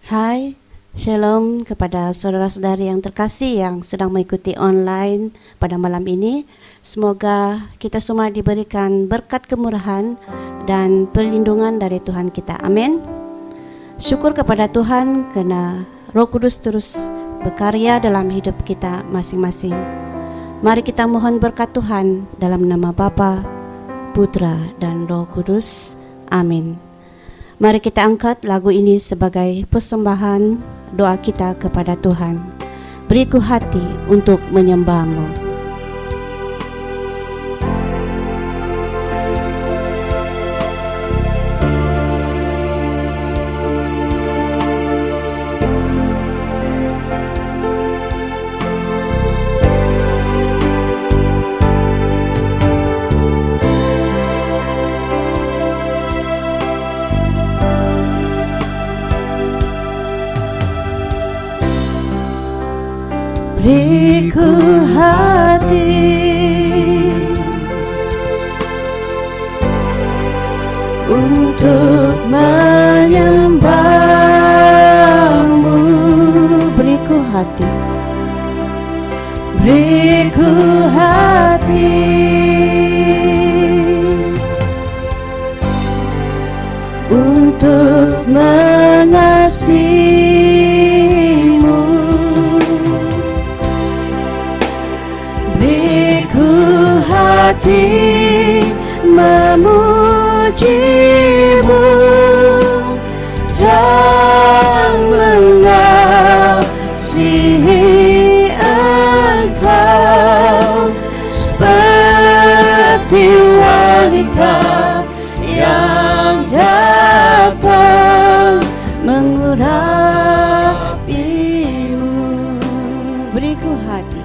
Hai, Shalom kepada saudara-saudari yang terkasih yang sedang mengikuti online pada malam ini. Semoga kita semua diberikan berkat kemurahan dan perlindungan dari Tuhan kita. Amin. Syukur kepada Tuhan karena Roh Kudus terus berkarya dalam hidup kita masing-masing. Mari kita mohon berkat Tuhan dalam nama Bapa, Putra, dan Roh Kudus. Amin. Mari kita angkat lagu ini sebagai persembahan doa kita kepada Tuhan. Beriku hati untuk menyembah-Mu. Beriku hati untuk menyembah-Mu. Beriku hati, beriku hati untuk mengasihi. Hati memuji-Mu dan mengasihi Engkau seperti wanita yang datang mengurapi-Mu. Beriku hati,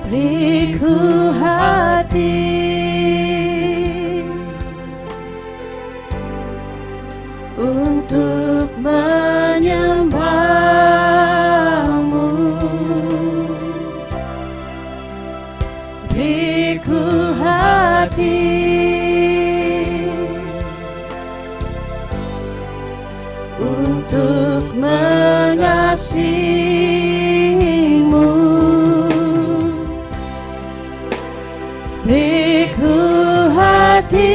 beriku hati untuk menyembah-Mu. Beriku hati untuk mengasihi-Mu. Beriku hati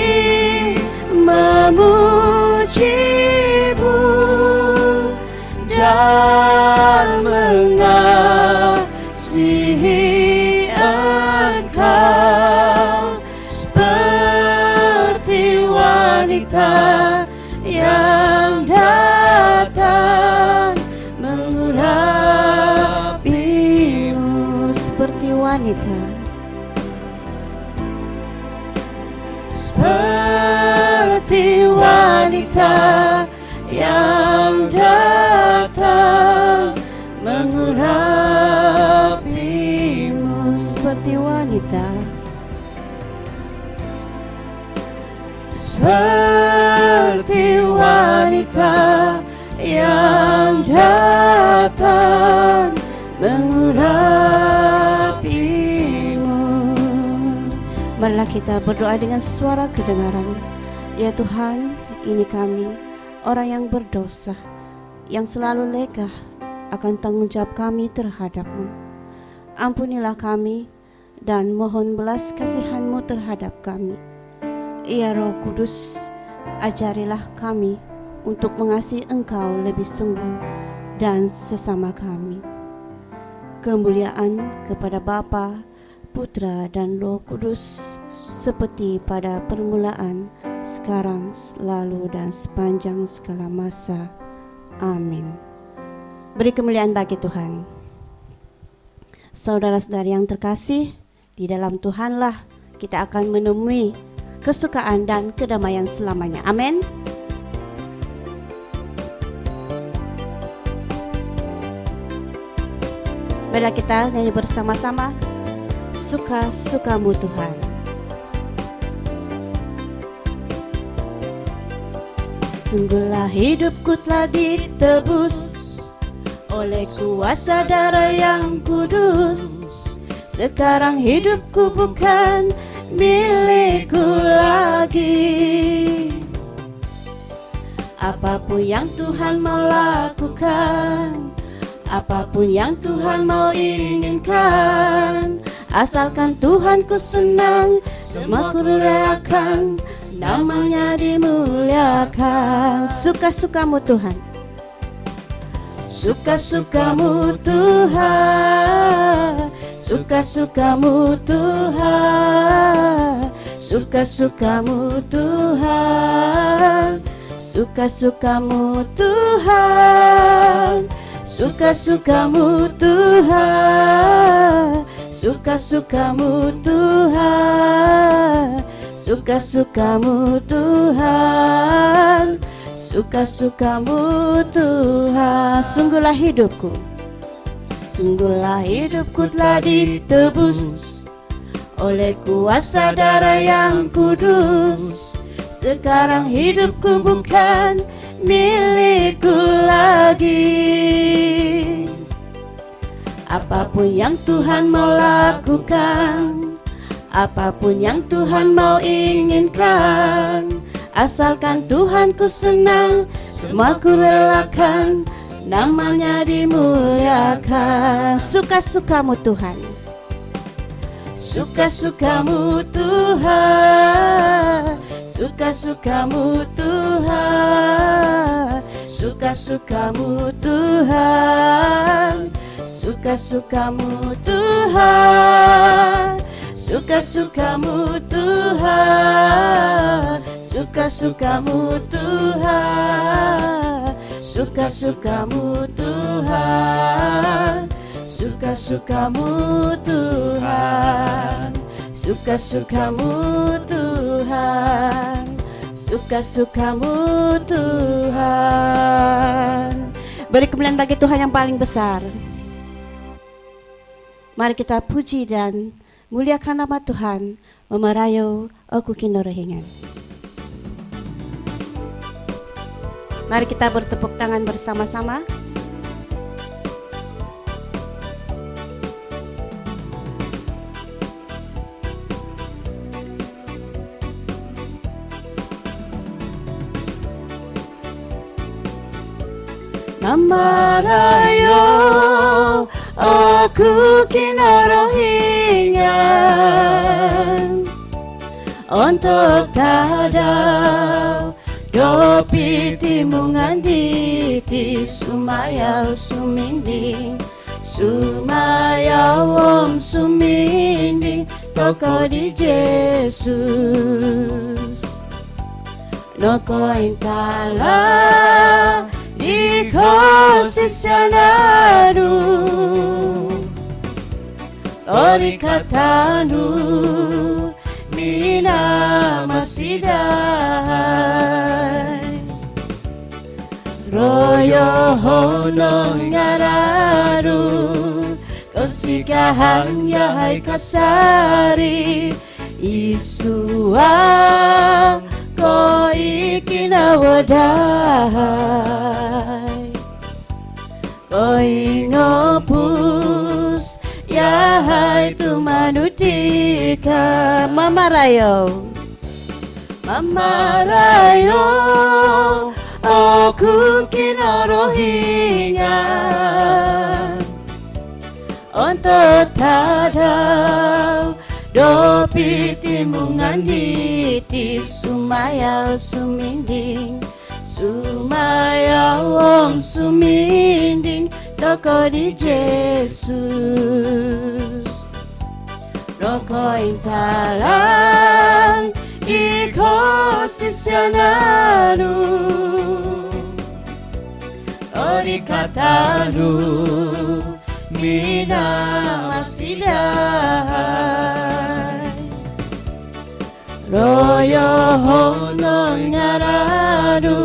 memuji-Mu dan mengasihi Engkau seperti wanita yang datang mengurapi-Mu. Seperti wanita, seperti wanita yang datang mengurapi-Mu. Seperti wanita, seperti wanita yang datang mengurapi-Mu. Marilah kita berdoa dengan suara kedengaran. Ya Tuhan, ini kami, orang yang berdosa, yang selalu legah akan tanggung jawab kami terhadap-Mu. Ampunilah kami dan mohon belas kasihan-Mu terhadap kami. Ya Roh Kudus, ajarilah kami untuk mengasihi Engkau lebih sungguh dan sesama kami. Kemuliaan kepada Bapa, Putra, dan Roh Kudus, seperti pada permulaan, sekarang, selalu, dan sepanjang segala masa. Amin. Beri kemuliaan bagi Tuhan. Saudara-saudari yang terkasih, di dalam Tuhanlah kita akan menemui kesukaan dan kedamaian selamanya. Amin. Mari kita nyanyi bersama-sama, Suka-suka-Mu Tuhan. Sungguhlah hidupku telah ditebus oleh kuasa darah yang kudus. Sekarang hidupku bukan milikku lagi. Apapun yang Tuhan mau lakukan, apapun yang Tuhan mau inginkan, asalkan Tuhan ku senang, semua ku relakan, namanya dimuliakan. Suka-sukamu Tuhan, suka-sukamu Tuhan, suka-sukamu Tuhan, suka-sukamu Tuhan, suka-sukamu Tuhan, suka-sukamu Tuhan, suka-sukamu Tuhan, suka-sukamu Tuhan, suka-sukamu Tuhan. Sungguhlah hidupku, sungguhlah hidupku telah ditebus oleh kuasa darah yang kudus. Sekarang hidupku bukan milikku lagi. Apapun yang Tuhan mau lakukan, apapun yang Tuhan mau inginkan, asalkan Tuhan ku senang, semua ku relakan, namanya dimuliakan. Suka-sukamu Tuhan, suka-sukamu Tuhan, suka-sukamu Tuhan, suka-sukamu Tuhan, suka-sukamu Tuhan, suka-sukamu Tuhan, suka-sukamu Tuhan, suka-sukamu Tuhan, suka-sukamu Tuhan, suka-sukamu Tuhan, suka-sukamu Tuhan. Beri kemuliaan bagi Tuhan yang paling besar. Mari kita puji dan muliakan nama Tuhan, memerayu aku kinorohingan. Mari kita bertepuk tangan bersama-sama. Memerayu aku kinorohingan untuk tadau dopi timungan diti sumayau suminding, sumayau om suminding toko di Yesus. Noko intala di kosisyanadu ori katanu mina masidai royo hono ngararu kosikahan yahai kasari isua ko ikinawadai oi ngopus yahai tumanudika. Memarayo, memarayo aku kinorohingan untuk tadau dopi timungan diti sumayau suminding, sumayau om suminding toko di Yesus. Noko intalang ikosisyananu ori katanu mina masidai royo hono ngaradu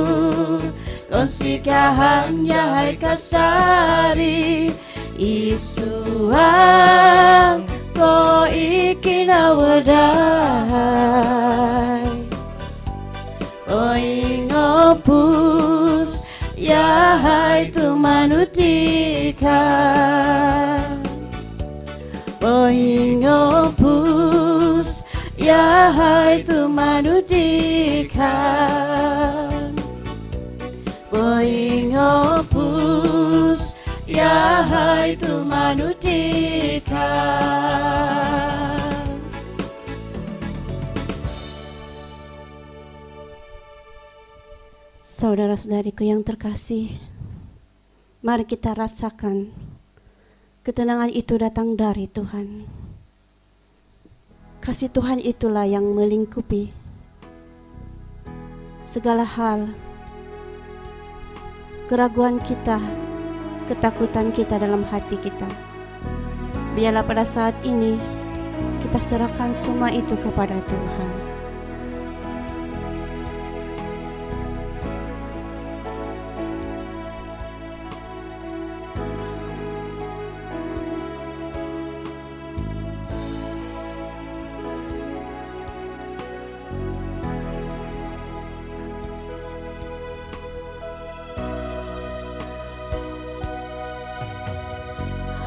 konsikahan yahai kasari isuang ko ikinawadai oi ngopus yahai tumanudika oi ngopus ya hai tu manudikan Boingopus ya hai tu manudikan. Saudara-saudariku yang terkasih, mari kita rasakan ketenangan itu datang dari Tuhan. Kasih Tuhan itulah yang melingkupi segala hal, keraguan kita, ketakutan kita dalam hati kita. Biarlah pada saat ini kita serahkan semua itu kepada Tuhan.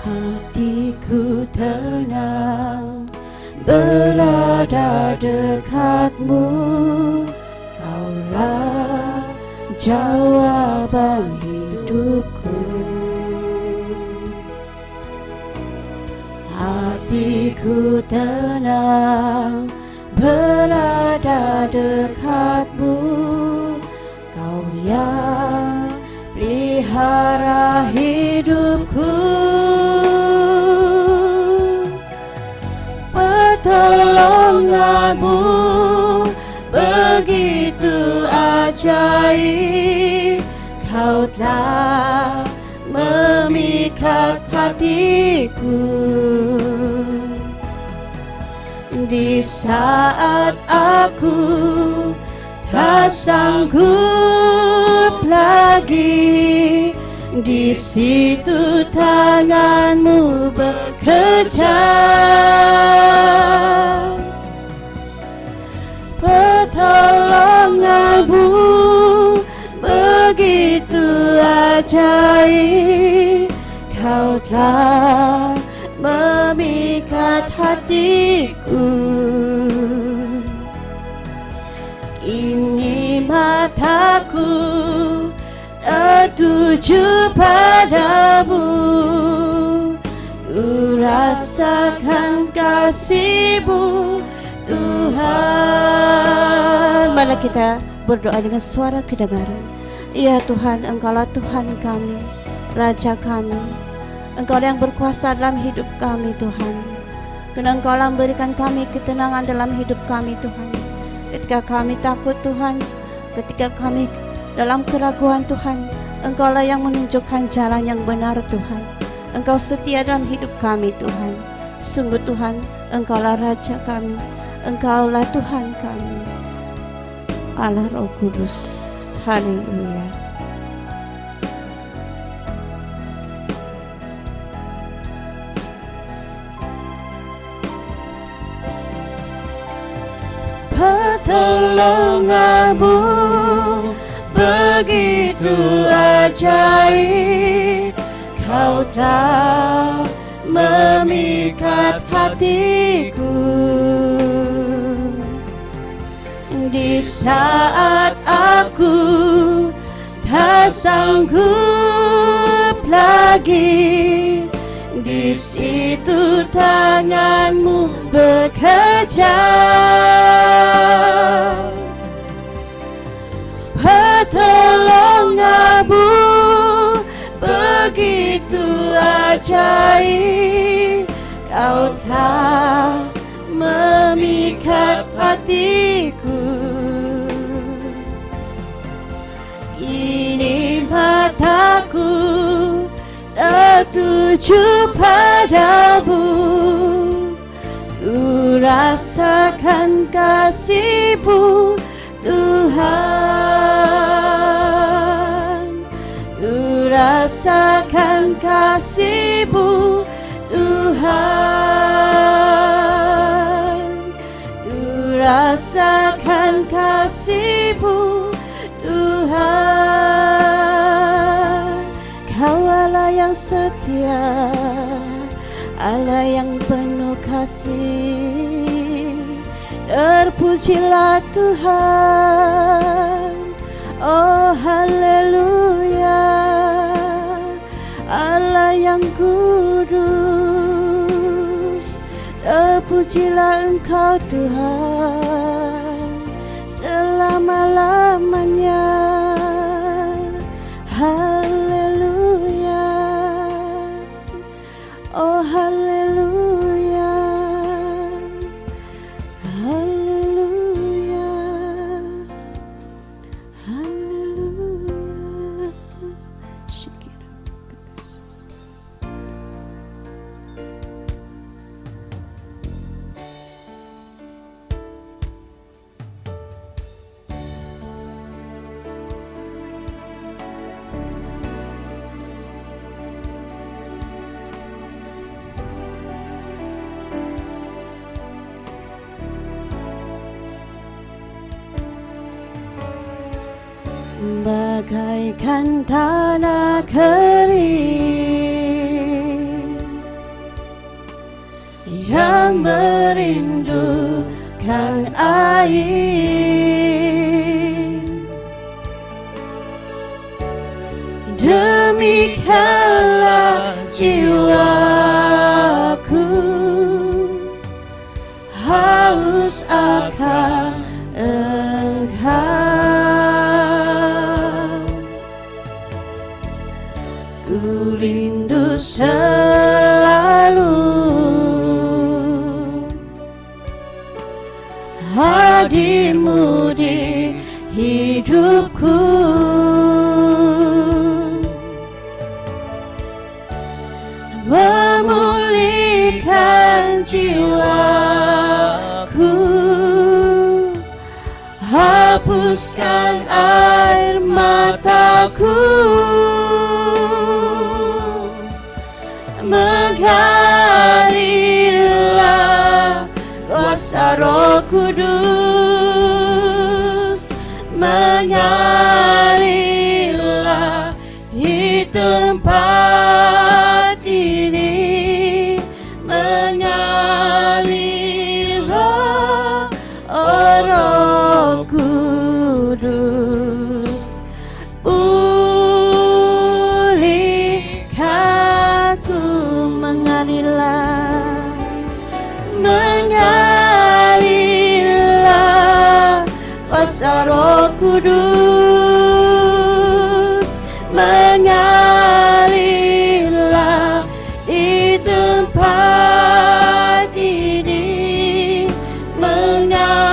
Hatiku tenang berada dekatmu, Kaulah jawaban hidupku. Hatiku tenang berada dekatmu, Kau yang pelihara hidupku. Pertolonganmu begitu ajaib, Kau telah memikat hatiku. Di saat aku tak sanggup lagi, di situ tanganmu bekerja. Pertolonganmu begitu ajaib, Kau telah memikat hatiku. Kini mataku tertuju padamu, ku rasakan kasih-Mu Tuhan. Mari kita berdoa dengan suara kedengaran. Ya Tuhan, Engkaulah Tuhan kami, Raja kami. Engkau yang berkuasa dalam hidup kami Tuhan. Karena Engkaulah memberikan kami ketenangan dalam hidup kami Tuhan. Ketika kami takut Tuhan, ketika kami dalam keraguan Tuhan, Engkaulah yang menunjukkan jalan yang benar Tuhan. Engkau setia dalam hidup kami Tuhan. Sungguh Tuhan, Engkaulah Raja kami, Engkaulah Tuhan kami, Allah Roh Kudus. Haleluya. Pertolonganmu begitu ajaib, Kau telah memikat hatiku. Di saat aku tak sanggup lagi, di situ tanganmu bekerja. Pertolonganmu begitu ajaib, Kau telah memikat hatiku. Ini mataku tertuju padamu, ku rasakan kasih-Mu Tuhan. Ku rasakan kasih-Mu Tuhan. Ku rasakan kasih-Mu Tuhan. Kau Allah yang setia, Allah yang penuh kasih. Terpujilah Tuhan, oh haleluya, Allah yang kudus. Terpujilah Engkau Tuhan selama-lamanya. Haleluya, oh haleluya, haleluya, haleluya. Bagaikan tanah kering yang merindukan air, demikianlah jiwaku haus akan Engkau. Ku rindu selalu hadirmu di hidupku, memulihkan jiwaku, hapuskan air mataku, mengalirlah kuasa Roh Kudus, mengalirlah di tempat ini, mengalirlah oh Roh Kudus. Mengalirlah kuasa Roh Kudus, mengalirlah di tempat ini, mengalirlah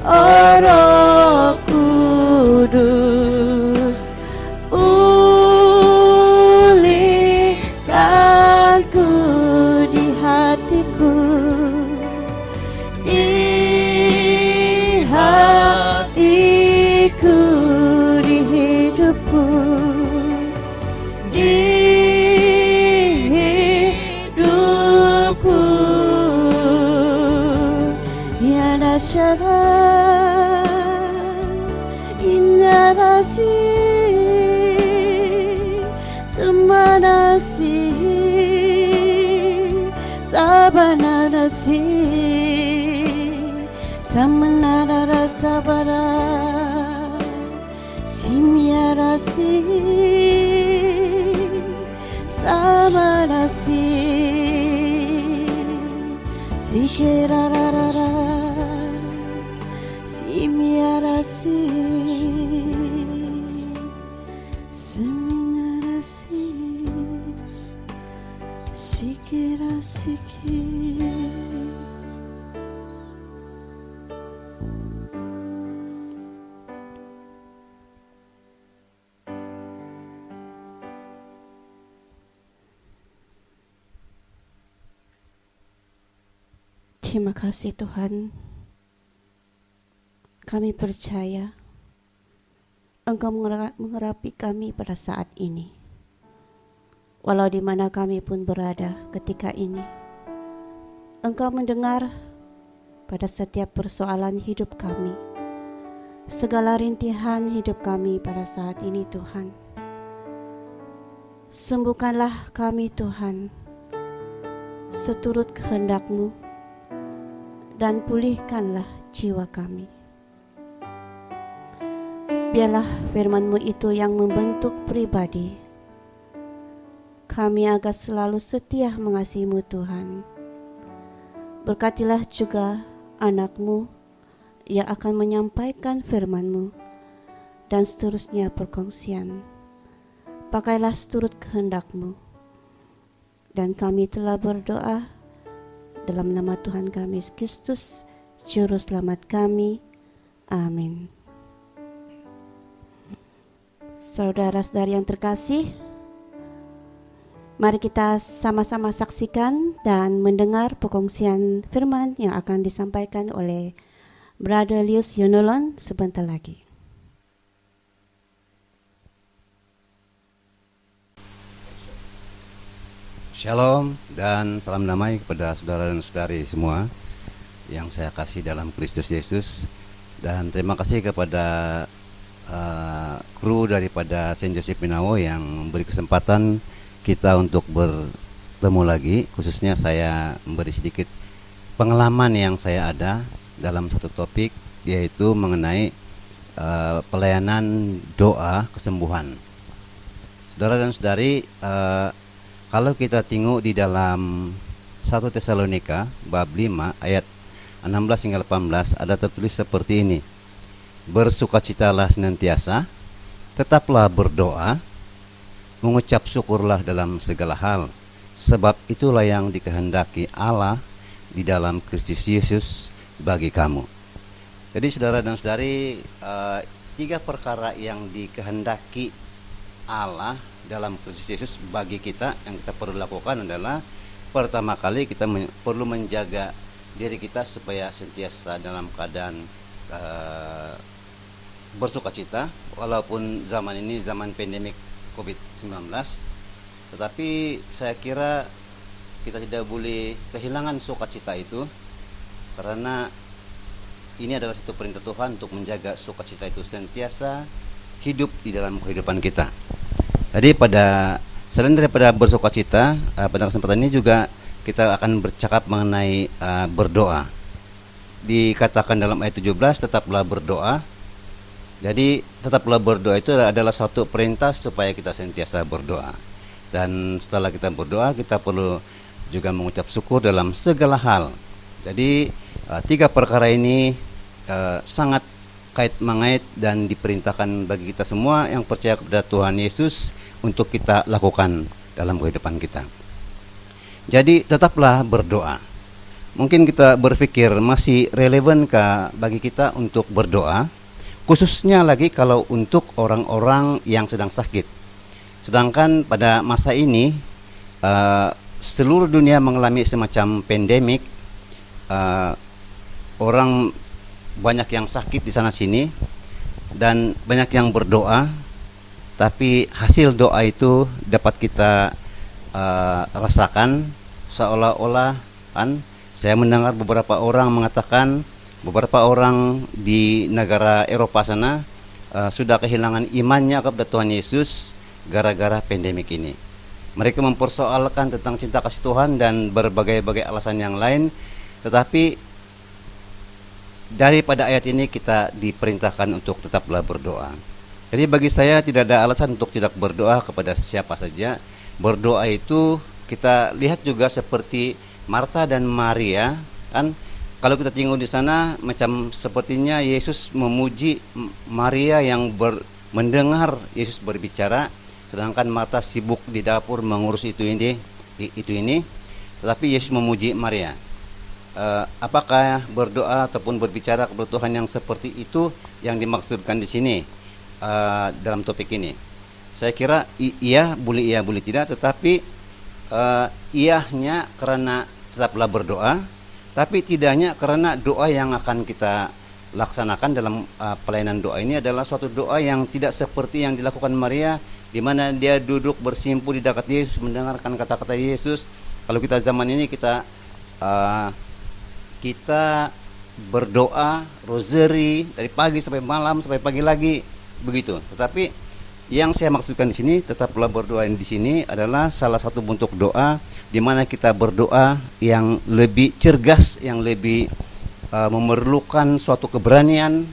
oh Roh Kudus. Indah kasih, semana kasih, sabana kasih, samana rasa bara, simya kasih, sama kasih, sikera rara. Imiarasi, seminarasi, sikirasiki. Terima kasih Tuhan. Kami percaya Engkau mengurapi kami pada saat ini. Walau di mana kami pun berada ketika ini, Engkau mendengar pada setiap persoalan hidup kami, segala rintihan hidup kami pada saat ini Tuhan. Sembuhkanlah kami Tuhan, seturut kehendak-Mu, dan pulihkanlah jiwa kami. Biarlah firman-Mu itu yang membentuk pribadi kami agar selalu setia mengasihi-Mu Tuhan. Berkatilah juga anak-Mu yang akan menyampaikan firman-Mu dan seterusnya perkongsian. Pakailah seturut kehendak-Mu. Dan kami telah berdoa dalam nama Tuhan kami Yesus Kristus, Juru Selamat kami. Amin. Saudara-saudari yang terkasih, mari kita sama-sama saksikan dan mendengar perkongsian firman yang akan disampaikan oleh Brother Lius Yonolon sebentar lagi. Shalom dan salam damai kepada saudara dan saudari semua yang saya kasih dalam Kristus Yesus. Dan terima kasih kepada kru daripada Saint Joseph Minawo yang memberi kesempatan kita untuk bertemu lagi. Khususnya saya memberi sedikit pengalaman yang saya ada dalam satu topik, yaitu mengenai pelayanan doa kesembuhan. Saudara dan saudari, kalau kita tengok di dalam 1 Tesalonika bab 5 ayat 16 hingga 18 ada tertulis seperti ini. Bersukacitalah senantiasa, tetaplah berdoa, mengucap syukurlah dalam segala hal, sebab itulah yang dikehendaki Allah di dalam Kristus Yesus bagi kamu. Jadi saudara dan saudari, 3 perkara yang dikehendaki Allah dalam Kristus Yesus bagi kita yang kita perlu lakukan adalah, pertama kali kita perlu menjaga diri kita supaya sentiasa dalam keadaan bersukacita, walaupun zaman ini zaman pandemik COVID-19. Tetapi saya kira kita tidak boleh kehilangan sukacita itu, karena ini adalah satu perintah Tuhan untuk menjaga sukacita itu sentiasa hidup di dalam kehidupan kita. Jadi selain daripada bersukacita, pada kesempatan ini juga kita akan bercakap mengenai berdoa. Dikatakan dalam ayat 17, tetaplah berdoa. Jadi tetaplah berdoa itu adalah suatu perintah supaya kita sentiasa berdoa. Dan setelah kita berdoa, kita perlu juga mengucap syukur dalam segala hal. Jadi 3 perkara ini sangat kait mengait dan diperintahkan bagi kita semua yang percaya kepada Tuhan Yesus untuk kita lakukan dalam kehidupan kita. Jadi tetaplah berdoa. Mungkin kita berpikir masih relevankah bagi kita untuk berdoa, khususnya lagi kalau untuk orang-orang yang sedang sakit. Sedangkan pada masa ini seluruh dunia mengalami semacam pandemik, orang banyak yang sakit di sana sini dan banyak yang berdoa, tapi hasil doa itu dapat kita rasakan seolah-olah kan. Saya mendengar beberapa orang mengatakan, beberapa orang di negara Eropa sana sudah kehilangan imannya kepada Tuhan Yesus gara-gara pandemik ini. Mereka mempersoalkan tentang cinta kasih Tuhan dan berbagai-bagai alasan yang lain. Tetapi daripada ayat ini kita diperintahkan untuk tetaplah berdoa. Jadi bagi saya tidak ada alasan untuk tidak berdoa kepada siapa saja. Berdoa itu kita lihat juga seperti Marta dan Maria kan. Kalau kita tengok di sana, macam sepertinya Yesus memuji Maria yang mendengar Yesus berbicara, sedangkan Marta sibuk di dapur mengurus itu ini. Tetapi Yesus memuji Maria. Apakah berdoa ataupun berbicara kepada Tuhan yang seperti itu yang dimaksudkan di sini dalam topik ini? Saya kira iya boleh tidak, tetapi iyahnya karena tetaplah berdoa, tapi tidaknya karena doa yang akan kita laksanakan dalam pelayanan doa ini adalah suatu doa yang tidak seperti yang dilakukan Maria, di mana dia duduk bersimpu di dekat Yesus mendengarkan kata-kata Yesus. Kalau kita zaman ini kita berdoa rosary dari pagi sampai malam sampai pagi lagi begitu. Tetapi yang saya maksudkan di sini, tetaplah berdoa di sini adalah salah satu bentuk doa di mana kita berdoa yang lebih cergas, yang lebih memerlukan suatu keberanian,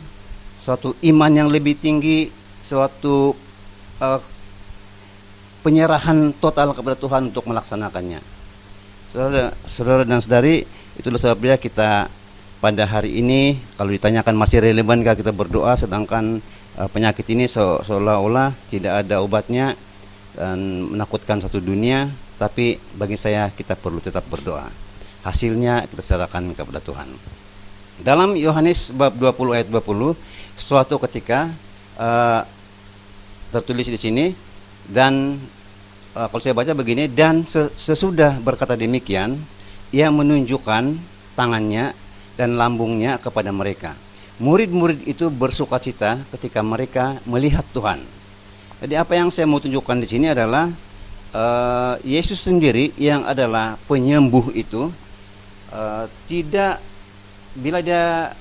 suatu iman yang lebih tinggi, suatu penyerahan total kepada Tuhan untuk melaksanakannya. Saudara dan saudari, itulah sebabnya kita pada hari ini kalau ditanyakan masih relevankah kita berdoa, sedangkan penyakit ini seolah-olah tidak ada obatnya dan menakutkan satu dunia. Tapi bagi saya kita perlu tetap berdoa. Hasilnya kita serahkan kepada Tuhan. Dalam Yohanes bab 20 ayat 20, suatu ketika tertulis di sini, dan kalau saya baca begini, dan sesudah berkata demikian, ia menunjukkan tangannya dan lambungnya kepada mereka. Murid-murid itu bersukacita ketika mereka melihat Tuhan. Jadi apa yang saya mau tunjukkan di sini adalah Yesus sendiri yang adalah penyembuh itu tidak, bila dia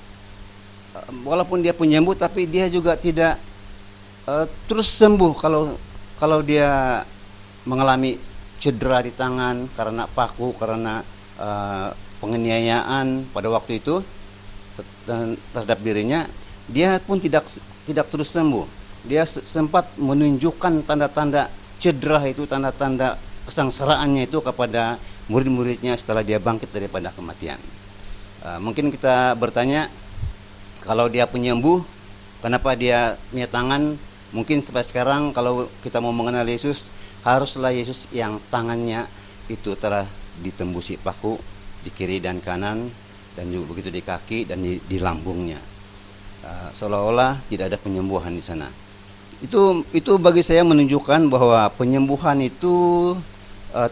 walaupun dia penyembuh, tapi dia juga tidak terus sembuh kalau dia mengalami cedera di tangan karena paku, karena penganiayaan pada waktu itu terhadap dirinya. Dia pun tidak terus sembuh. Dia sempat menunjukkan tanda-tanda cedera itu, tanda-tanda kesengsaraannya itu kepada murid-muridnya setelah dia bangkit daripada kematian. Mungkin kita bertanya, kalau dia penyembuh, kenapa dia punya tangan? Mungkin sampai sekarang kalau kita mau mengenal Yesus, haruslah Yesus yang tangannya itu telah ditembusi paku di kiri dan kanan, dan juga begitu di kaki dan di lambungnya. Seolah-olah tidak ada penyembuhan di sana. Itu bagi saya menunjukkan bahwa penyembuhan itu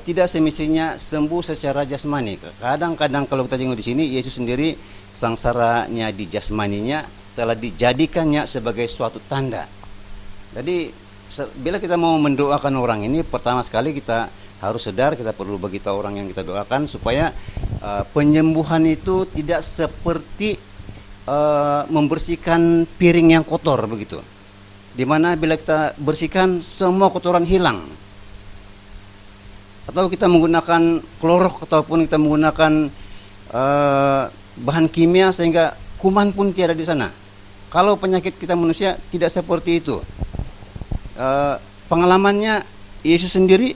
tidak semestinya sembuh secara jasmani. Kadang-kadang kalau kita tengok di sini, Yesus sendiri sangsaranya di jasmaninya telah dijadikannya sebagai suatu tanda. Jadi bila kita mau mendoakan orang ini, pertama sekali kita harus sadar kita perlu beritahu orang yang kita doakan supaya penyembuhan itu tidak seperti membersihkan piring yang kotor begitu. Dimana bila kita bersihkan semua kotoran hilang, atau kita menggunakan klorok ataupun kita menggunakan bahan kimia sehingga kuman pun tiada di sana. Kalau penyakit kita manusia tidak seperti itu. Pengalamannya Yesus sendiri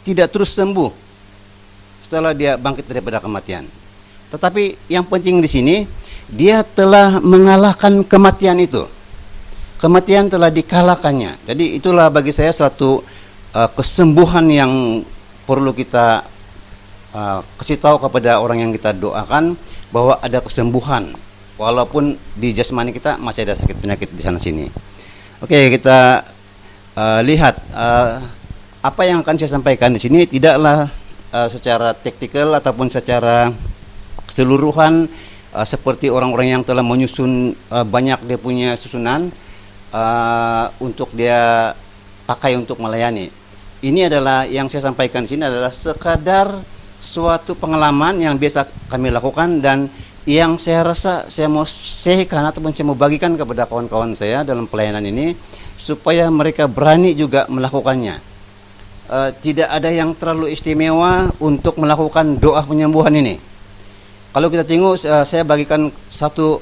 tidak terus sembuh setelah dia bangkit daripada kematian. Tetapi yang penting di sini, dia telah mengalahkan kematian itu. Kematian telah dikalahkannya. Jadi itulah bagi saya suatu kesembuhan yang perlu kita kasih tahu kepada orang yang kita doakan, bahwa ada kesembuhan walaupun di jasmani kita masih ada sakit penyakit di sana sini. Oke, kita lihat apa yang akan saya sampaikan di sini tidaklah secara taktikal ataupun secara keseluruhan seperti orang-orang yang telah menyusun banyak dia punya susunan untuk dia pakai untuk melayani. Ini adalah yang saya sampaikan di sini adalah sekadar suatu pengalaman yang biasa kami lakukan dan yang saya rasa saya mau sharekan ataupun saya mau bagikan kepada kawan-kawan saya dalam pelayanan ini supaya mereka berani juga melakukannya. Tidak ada yang terlalu istimewa untuk melakukan doa penyembuhan ini. Kalau kita tengok, saya bagikan satu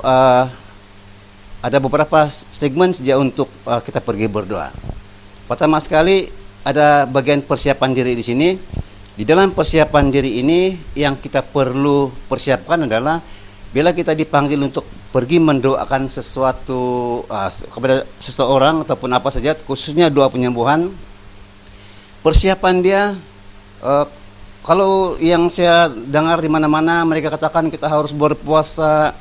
ada beberapa segmen saja untuk kita pergi berdoa. Pertama sekali ada bagian persiapan diri di sini. Di dalam persiapan diri ini yang kita perlu persiapkan adalah bila kita dipanggil untuk pergi mendoakan sesuatu kepada seseorang ataupun apa saja, khususnya doa penyembuhan, persiapan dia kalau yang saya dengar di mana-mana mereka katakan kita harus berpuasa,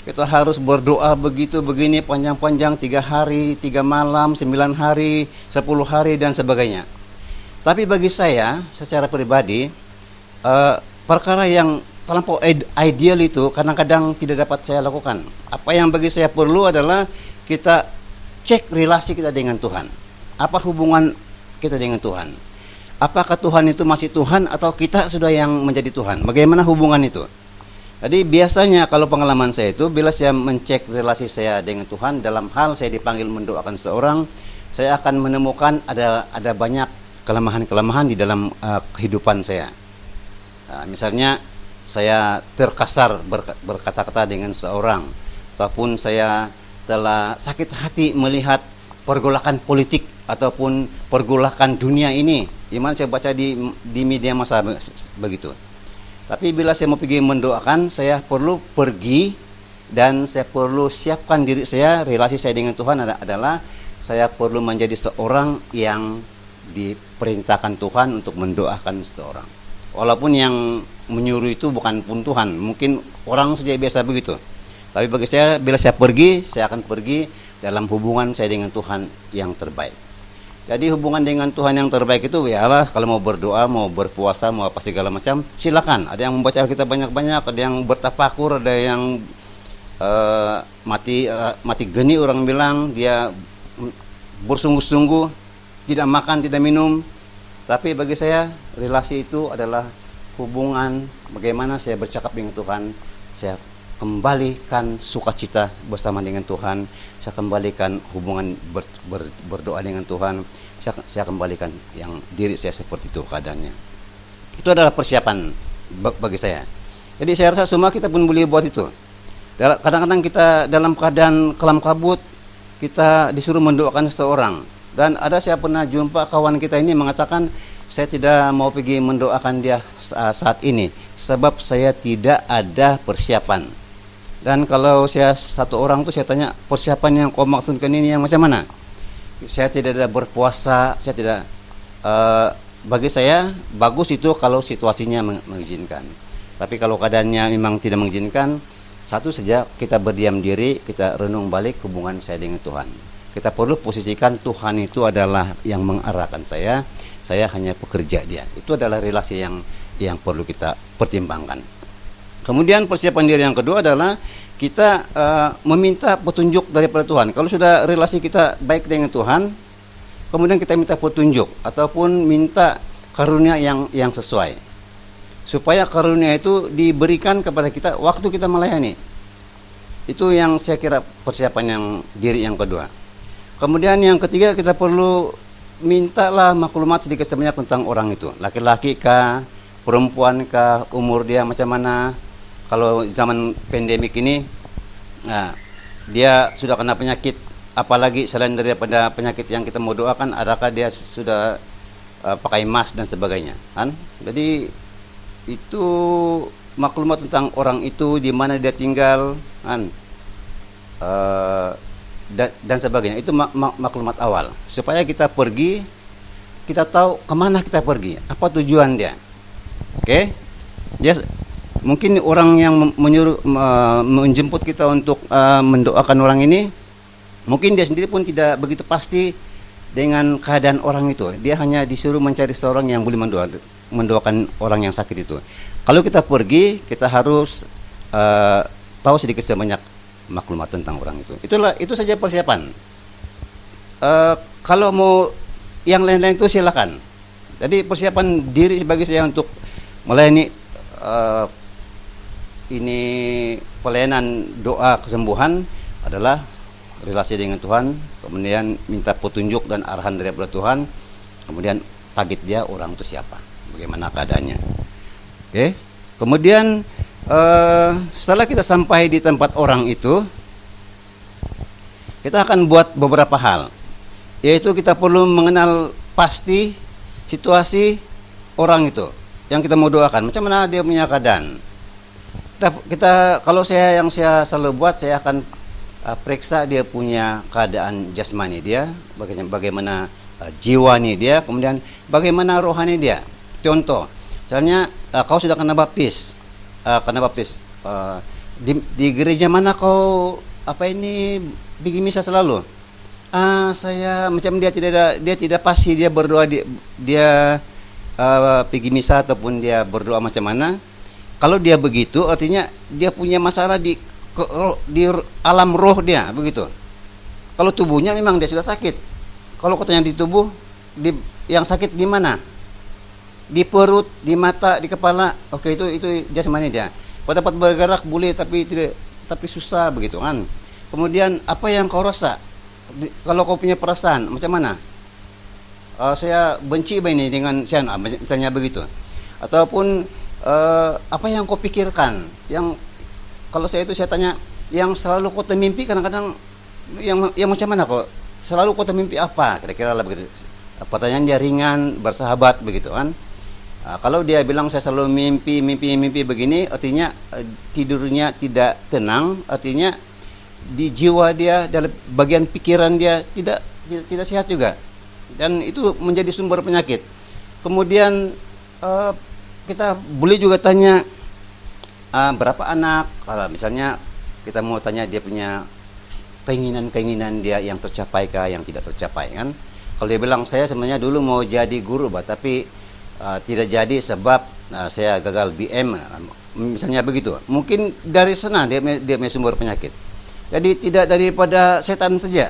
kita harus berdoa begitu begini panjang-panjang 3 hari, 3 malam, 9 hari, 10 hari dan sebagainya. Tapi bagi saya secara pribadi perkara yang terlampau ideal itu kadang-kadang tidak dapat saya lakukan. Apa yang bagi saya perlu adalah kita cek relasi kita dengan Tuhan. Apa hubungan kita dengan Tuhan? Apakah Tuhan itu masih Tuhan atau kita sudah yang menjadi Tuhan? Bagaimana hubungan itu? Jadi biasanya kalau pengalaman saya itu, bila saya mencek relasi saya dengan Tuhan dalam hal saya dipanggil mendoakan seorang, saya akan menemukan ada banyak kelemahan-kelemahan di dalam kehidupan saya. Misalnya saya terkasar berkata-kata dengan seorang, ataupun saya telah sakit hati melihat pergolakan politik ataupun pergolakan dunia ini, di mana saya baca di media massa begitu. Tapi bila saya mau pergi mendoakan, saya perlu pergi dan saya perlu siapkan diri saya, relasi saya dengan Tuhan adalah saya perlu menjadi seorang yang diperintahkan Tuhan untuk mendoakan seseorang. Walaupun yang menyuruh itu bukan pun Tuhan, mungkin orang saja biasa begitu. Tapi bagi saya, bila saya pergi, saya akan pergi dalam hubungan saya dengan Tuhan yang terbaik. Jadi hubungan dengan Tuhan yang terbaik itu, ya Allah, kalau mau berdoa, mau berpuasa, mau apa segala macam, silakan. Ada yang membaca Alkitab banyak-banyak, ada yang bertafakur, ada yang mati geni, orang bilang dia bersungguh-sungguh, tidak makan, tidak minum. Tapi bagi saya, relasi itu adalah hubungan bagaimana saya bercakap dengan Tuhan, saya kembalikan sukacita bersama dengan Tuhan, saya kembalikan hubungan berdoa dengan Tuhan, saya kembalikan yang diri saya seperti itu keadaannya. Itu adalah persiapan bagi saya. Jadi saya rasa semua kita pun boleh buat itu. Kadang-kadang kita dalam keadaan kelam kabut, kita disuruh mendoakan seseorang. Dan ada saya pernah jumpa kawan kita ini mengatakan, saya tidak mau pergi mendoakan dia saat ini, sebab saya tidak ada persiapan. Dan kalau saya satu orang tuh saya tanya, persiapan yang kau maksudkan ini yang macam mana? Saya tidak ada berpuasa, saya tidak. Bagi saya bagus itu kalau situasinya mengizinkan. Tapi kalau keadaannya memang tidak mengizinkan, satu saja kita berdiam diri, kita renung balik hubungan saya dengan Tuhan. Kita perlu posisikan Tuhan itu adalah yang mengarahkan saya hanya pekerja dia. Itu adalah relasi yang perlu kita pertimbangkan. Kemudian persiapan diri yang kedua adalah kita meminta petunjuk daripada Tuhan. Kalau sudah relasi kita baik dengan Tuhan, kemudian kita minta petunjuk ataupun minta karunia yang sesuai, supaya karunia itu diberikan kepada kita waktu kita melayani. Itu yang saya kira persiapan yang diri yang kedua. Kemudian yang ketiga, kita perlu mintalah maklumat sedikit sebanyak tentang orang itu, laki-laki kah, perempuan kah, umur dia macam mana. Kalau zaman pandemik ini, nah, dia sudah kena penyakit, apalagi selain daripada penyakit yang kita mau doakan, adakah dia sudah pakai mask dan sebagainya, kan? Jadi itu maklumat tentang orang itu, di mana dia tinggal, kan? Dan sebagainya. Itu maklumat awal, supaya kita pergi, kita tahu kemana kita pergi, apa tujuan dia. Oke? Dia mungkin orang yang menyuruh menjemput kita untuk mendoakan orang ini, mungkin dia sendiri pun tidak begitu pasti dengan keadaan orang itu. Dia hanya disuruh mencari seorang yang boleh mendoakan orang yang sakit itu. Kalau kita pergi, kita harus tahu sedikit sebanyak maklumat tentang orang itu. Itu saja persiapan. Kalau mau yang lain-lain itu silakan. Jadi persiapan diri sebagai saya untuk melayani ini pelayanan doa kesembuhan adalah relasi dengan Tuhan, kemudian minta petunjuk dan arahan daripada Tuhan, kemudian target dia orang itu siapa, bagaimana keadaannya. Oke. Kemudian setelah kita sampai di tempat orang itu, kita akan buat beberapa hal, yaitu kita perlu mengenal pasti situasi orang itu yang kita mau doakan, macam mana dia punya keadaan. Kita kalau saya selalu buat, saya akan periksa dia punya keadaan jasmani dia, bagaimana jiwani dia, kemudian bagaimana rohani dia. Contoh, misalnya kau sudah kena baptis, di gereja mana kau bikin misa selalu? Saya macam dia tidak pasti dia berdoa, dia pergi misa ataupun dia berdoa macam mana. Kalau dia begitu, artinya dia punya masalah di alam roh dia, begitu. Kalau tubuhnya memang dia sudah sakit. Kalau katanya di tubuh, yang sakit di mana? Di perut, di mata, di kepala. Oke, itu jasmani dia. Pada dapat bergerak boleh, tapi susah begitu kan. Kemudian apa yang kau rasa? Kalau kau punya perasaan macam mana? Saya benci ini dengan siapa, misalnya begitu. Ataupun apa yang kau pikirkan? Yang kalau saya tanya, yang selalu kau termimpi kadang-kadang yang macam mana kok? Selalu kau termimpi apa? Kira-kira lah begitu. Pertanyaan dia ringan, bersahabat begitu kan? Kalau dia bilang saya selalu mimpi begini, artinya tidurnya tidak tenang, artinya di jiwa dia, dalam bagian pikiran dia tidak sehat juga, dan itu menjadi sumber penyakit. Kemudian kita boleh juga tanya berapa anak. Kalau misalnya kita mau tanya dia punya keinginan dia yang tercapai kah, yang tidak tercapai kan? Kalau dia bilang saya sebenarnya dulu mau jadi guru, tapi tidak jadi sebab saya gagal BM, misalnya begitu. Mungkin dari sana dia punya sumber penyakit. Jadi tidak daripada setan saja,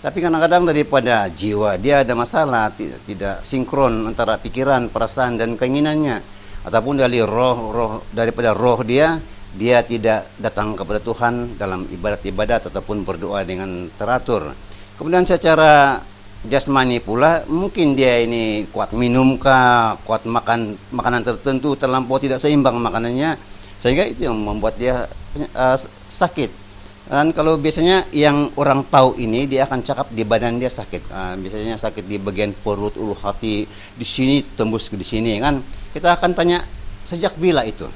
tapi kadang-kadang daripada jiwa dia ada masalah, tidak sinkron antara pikiran, perasaan dan keinginannya, ataupun dari daripada roh dia tidak datang kepada Tuhan dalam ibadat ataupun berdoa dengan teratur. Kemudian secara jasmani pula, mungkin dia ini kuat minum kah, kuat makan makanan tertentu, terlampau tidak seimbang makanannya, sehingga itu yang membuat dia sakit. Dan kalau biasanya yang orang tahu ini, dia akan cakap di badan dia sakit. Biasanya sakit di bagian perut, ulu hati, di sini tembus ke di sini kan. Kita akan tanya sejak bila itu,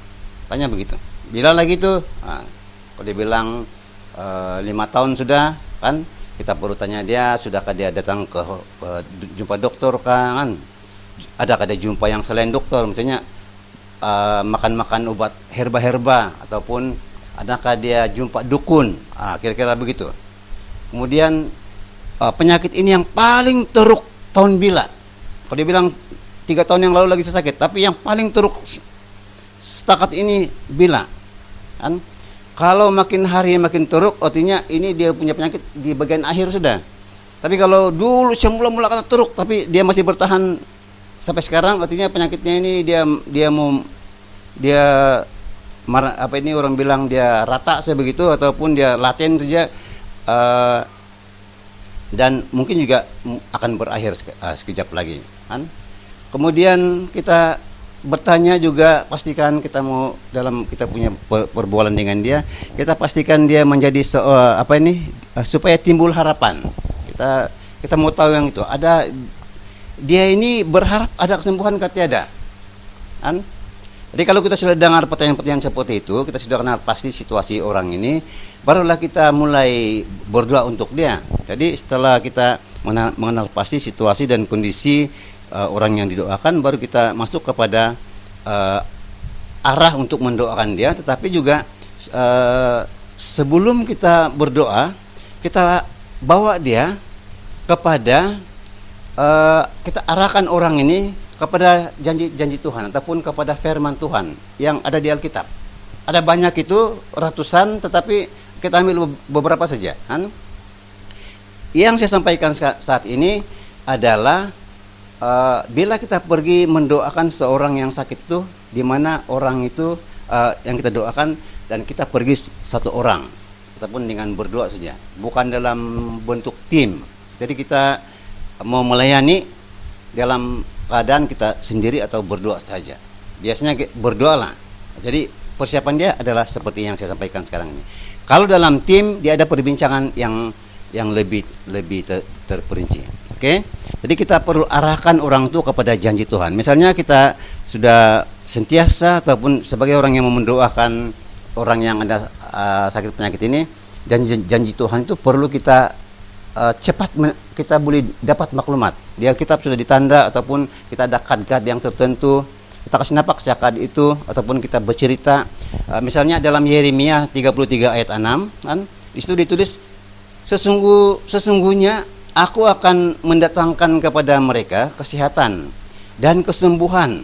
tanya begitu. Bila lagi itu, kalau dia bilang 5 tahun sudah kan. Kita perlu tanya dia, sudahkah dia datang ke jumpa dokter kan? Adakah dia jumpa yang selain dokter, misalnya makan obat herba ataupun adakah dia jumpa dukun? Kira-kira begitu. Kemudian penyakit ini yang paling teruk tahun bila? Kalau dia bilang 3 tahun yang lalu lagi sakit, tapi yang paling teruk setakat ini bila? Kan? Kalau makin hari makin teruk, artinya ini dia punya penyakit di bagian akhir sudah. Tapi kalau dulu semula-mula karena teruk, tapi dia masih bertahan sampai sekarang, artinya penyakitnya ini orang bilang dia rata sebegitu, ataupun dia laten saja, dan mungkin juga akan berakhir sekejap lagi. Kan? Kemudian kita bertanya juga, pastikan kita punya perbualan dengan dia, kita pastikan dia menjadi supaya timbul harapan. Kita mau tahu yang itu, dia ini berharap ada kesembuhan kah tiada kan? Jadi kalau kita sudah dengar pertanyaan-pertanyaan seperti itu, kita sudah kenal pasti situasi orang ini, barulah kita mulai berdoa untuk dia. Jadi setelah kita mengenal pasti situasi dan kondisi orang yang didoakan, baru kita masuk kepada arah untuk mendoakan dia. Tetapi juga sebelum kita berdoa, kita bawa dia kepada kita arahkan orang ini kepada janji-janji Tuhan ataupun kepada firman Tuhan yang ada di Alkitab. Ada banyak itu, ratusan, tetapi kita ambil beberapa saja kan? Yang saya sampaikan saat ini adalah bila kita pergi mendoakan seorang yang sakit itu, di mana orang itu yang kita doakan, dan kita pergi satu orang ataupun dengan berdoa saja, bukan dalam bentuk tim. Jadi kita mau melayani dalam keadaan kita sendiri atau berdoa saja. Biasanya berdoalah. Jadi persiapan dia adalah seperti yang saya sampaikan sekarang ini. Kalau dalam tim dia ada perbincangan yang lebih terperinci. Oke, jadi kita perlu arahkan orang itu kepada janji Tuhan. Misalnya kita sudah sentiasa ataupun sebagai orang yang mendoakan orang yang ada sakit penyakit ini, janji Tuhan itu perlu kita cepat kita boleh dapat maklumat. Di Alkitab sudah ditanda ataupun kita ada kad-kad yang tertentu, kita kasih napak kad itu ataupun kita bercerita. Misalnya dalam Yeremia 33 ayat 6 kan, di situ ditulis sesungguhnya aku akan mendatangkan kepada mereka kesehatan dan kesembuhan,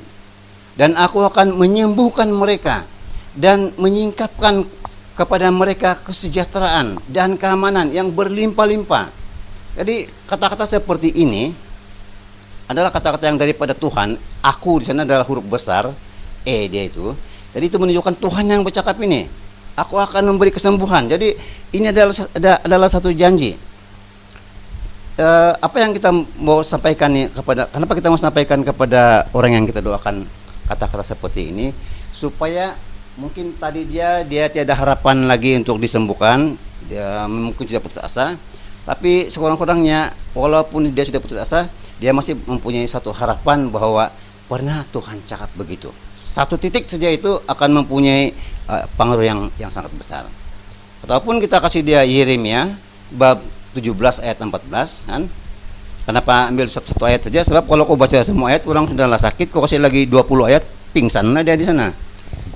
dan aku akan menyembuhkan mereka dan menyingkapkan kepada mereka kesejahteraan dan keamanan yang berlimpah-limpah. Jadi kata-kata seperti ini adalah kata-kata yang daripada Tuhan. Aku di sana adalah huruf besar dia itu. Jadi itu menunjukkan Tuhan yang bercakap ini. Aku akan memberi kesembuhan. Jadi ini adalah satu janji. Apa yang kita mau sampaikan nih kenapa kita mau sampaikan kepada orang yang kita doakan kata-kata seperti ini supaya mungkin tadi dia tiada harapan lagi untuk disembuhkan, dia mungkin sudah putus asa, tapi sekurang-kurangnya walaupun dia sudah putus asa, dia masih mempunyai satu harapan bahwa pernah Tuhan cakap begitu. Satu titik saja itu akan mempunyai pengaruh yang sangat besar. Ataupun kita kasih dia Yeremia bab 17 ayat 14 kan. Kenapa ambil satu ayat saja? Sebab kalau kau baca semua ayat, orang sudahlah sakit, kau kasih lagi 20 ayat, pingsanlah dia di sana.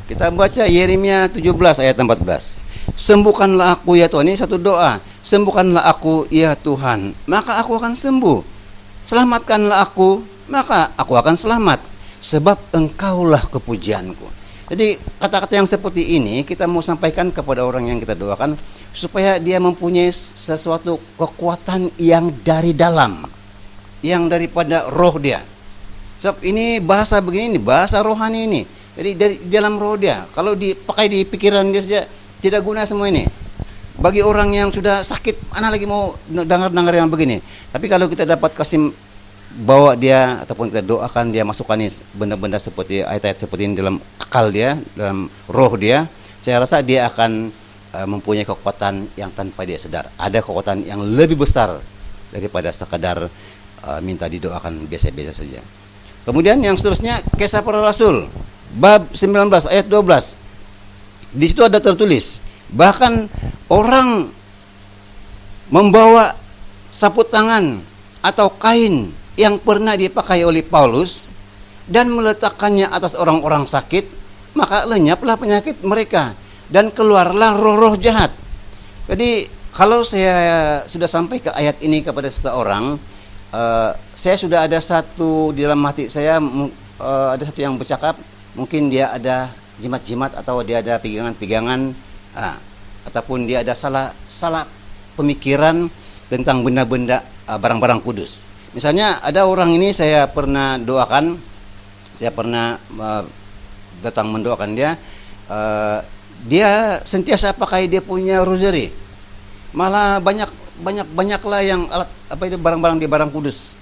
Kita baca Yeremia 17 ayat 14. Sembuhkanlah aku ya Tuhan, ini satu doa. Sembuhkanlah aku ya Tuhan, maka aku akan sembuh. Selamatkanlah aku, maka aku akan selamat. Sebab engkaulah kepujianku. Jadi kata-kata yang seperti ini kita mau sampaikan kepada orang yang kita doakan supaya dia mempunyai sesuatu kekuatan yang dari dalam, yang daripada roh dia. Sebab ini bahasa begini, ini bahasa rohani ini. Jadi dari dalam roh dia. Kalau dipakai di pikiran dia saja tidak guna semua ini. Bagi orang yang sudah sakit, mana lagi mau dengar yang begini. Tapi kalau kita dapat kasih bawa dia ataupun kita doakan dia, masukkan benda-benda seperti ayat-ayat seperti ini dalam akal dia, dalam roh dia, saya rasa dia akan mempunyai kekuatan yang tanpa dia sadar. Ada kekuatan yang lebih besar daripada sekadar minta didoakan biasa-biasa saja. Kemudian yang seterusnya, Kisah Para Rasul bab 19 ayat 12. Di situ ada tertulis, bahkan orang membawa sapu tangan atau kain yang pernah dipakai oleh Paulus dan meletakkannya atas orang-orang sakit, maka lenyaplah penyakit mereka dan keluarlah roh-roh jahat. Jadi kalau saya sudah sampai ke ayat ini kepada seseorang, saya sudah ada satu di dalam hati saya, ada satu yang bercakap, mungkin dia ada jimat-jimat atau dia ada pegangan-pegangan, ataupun dia ada salah pemikiran tentang benda-benda, barang-barang kudus. Misalnya ada orang ini saya pernah doakan, saya pernah datang mendoakan dia, dia sentiasa pakai dia punya rosary, malah banyaklah yang alat barang-barang di barang kudus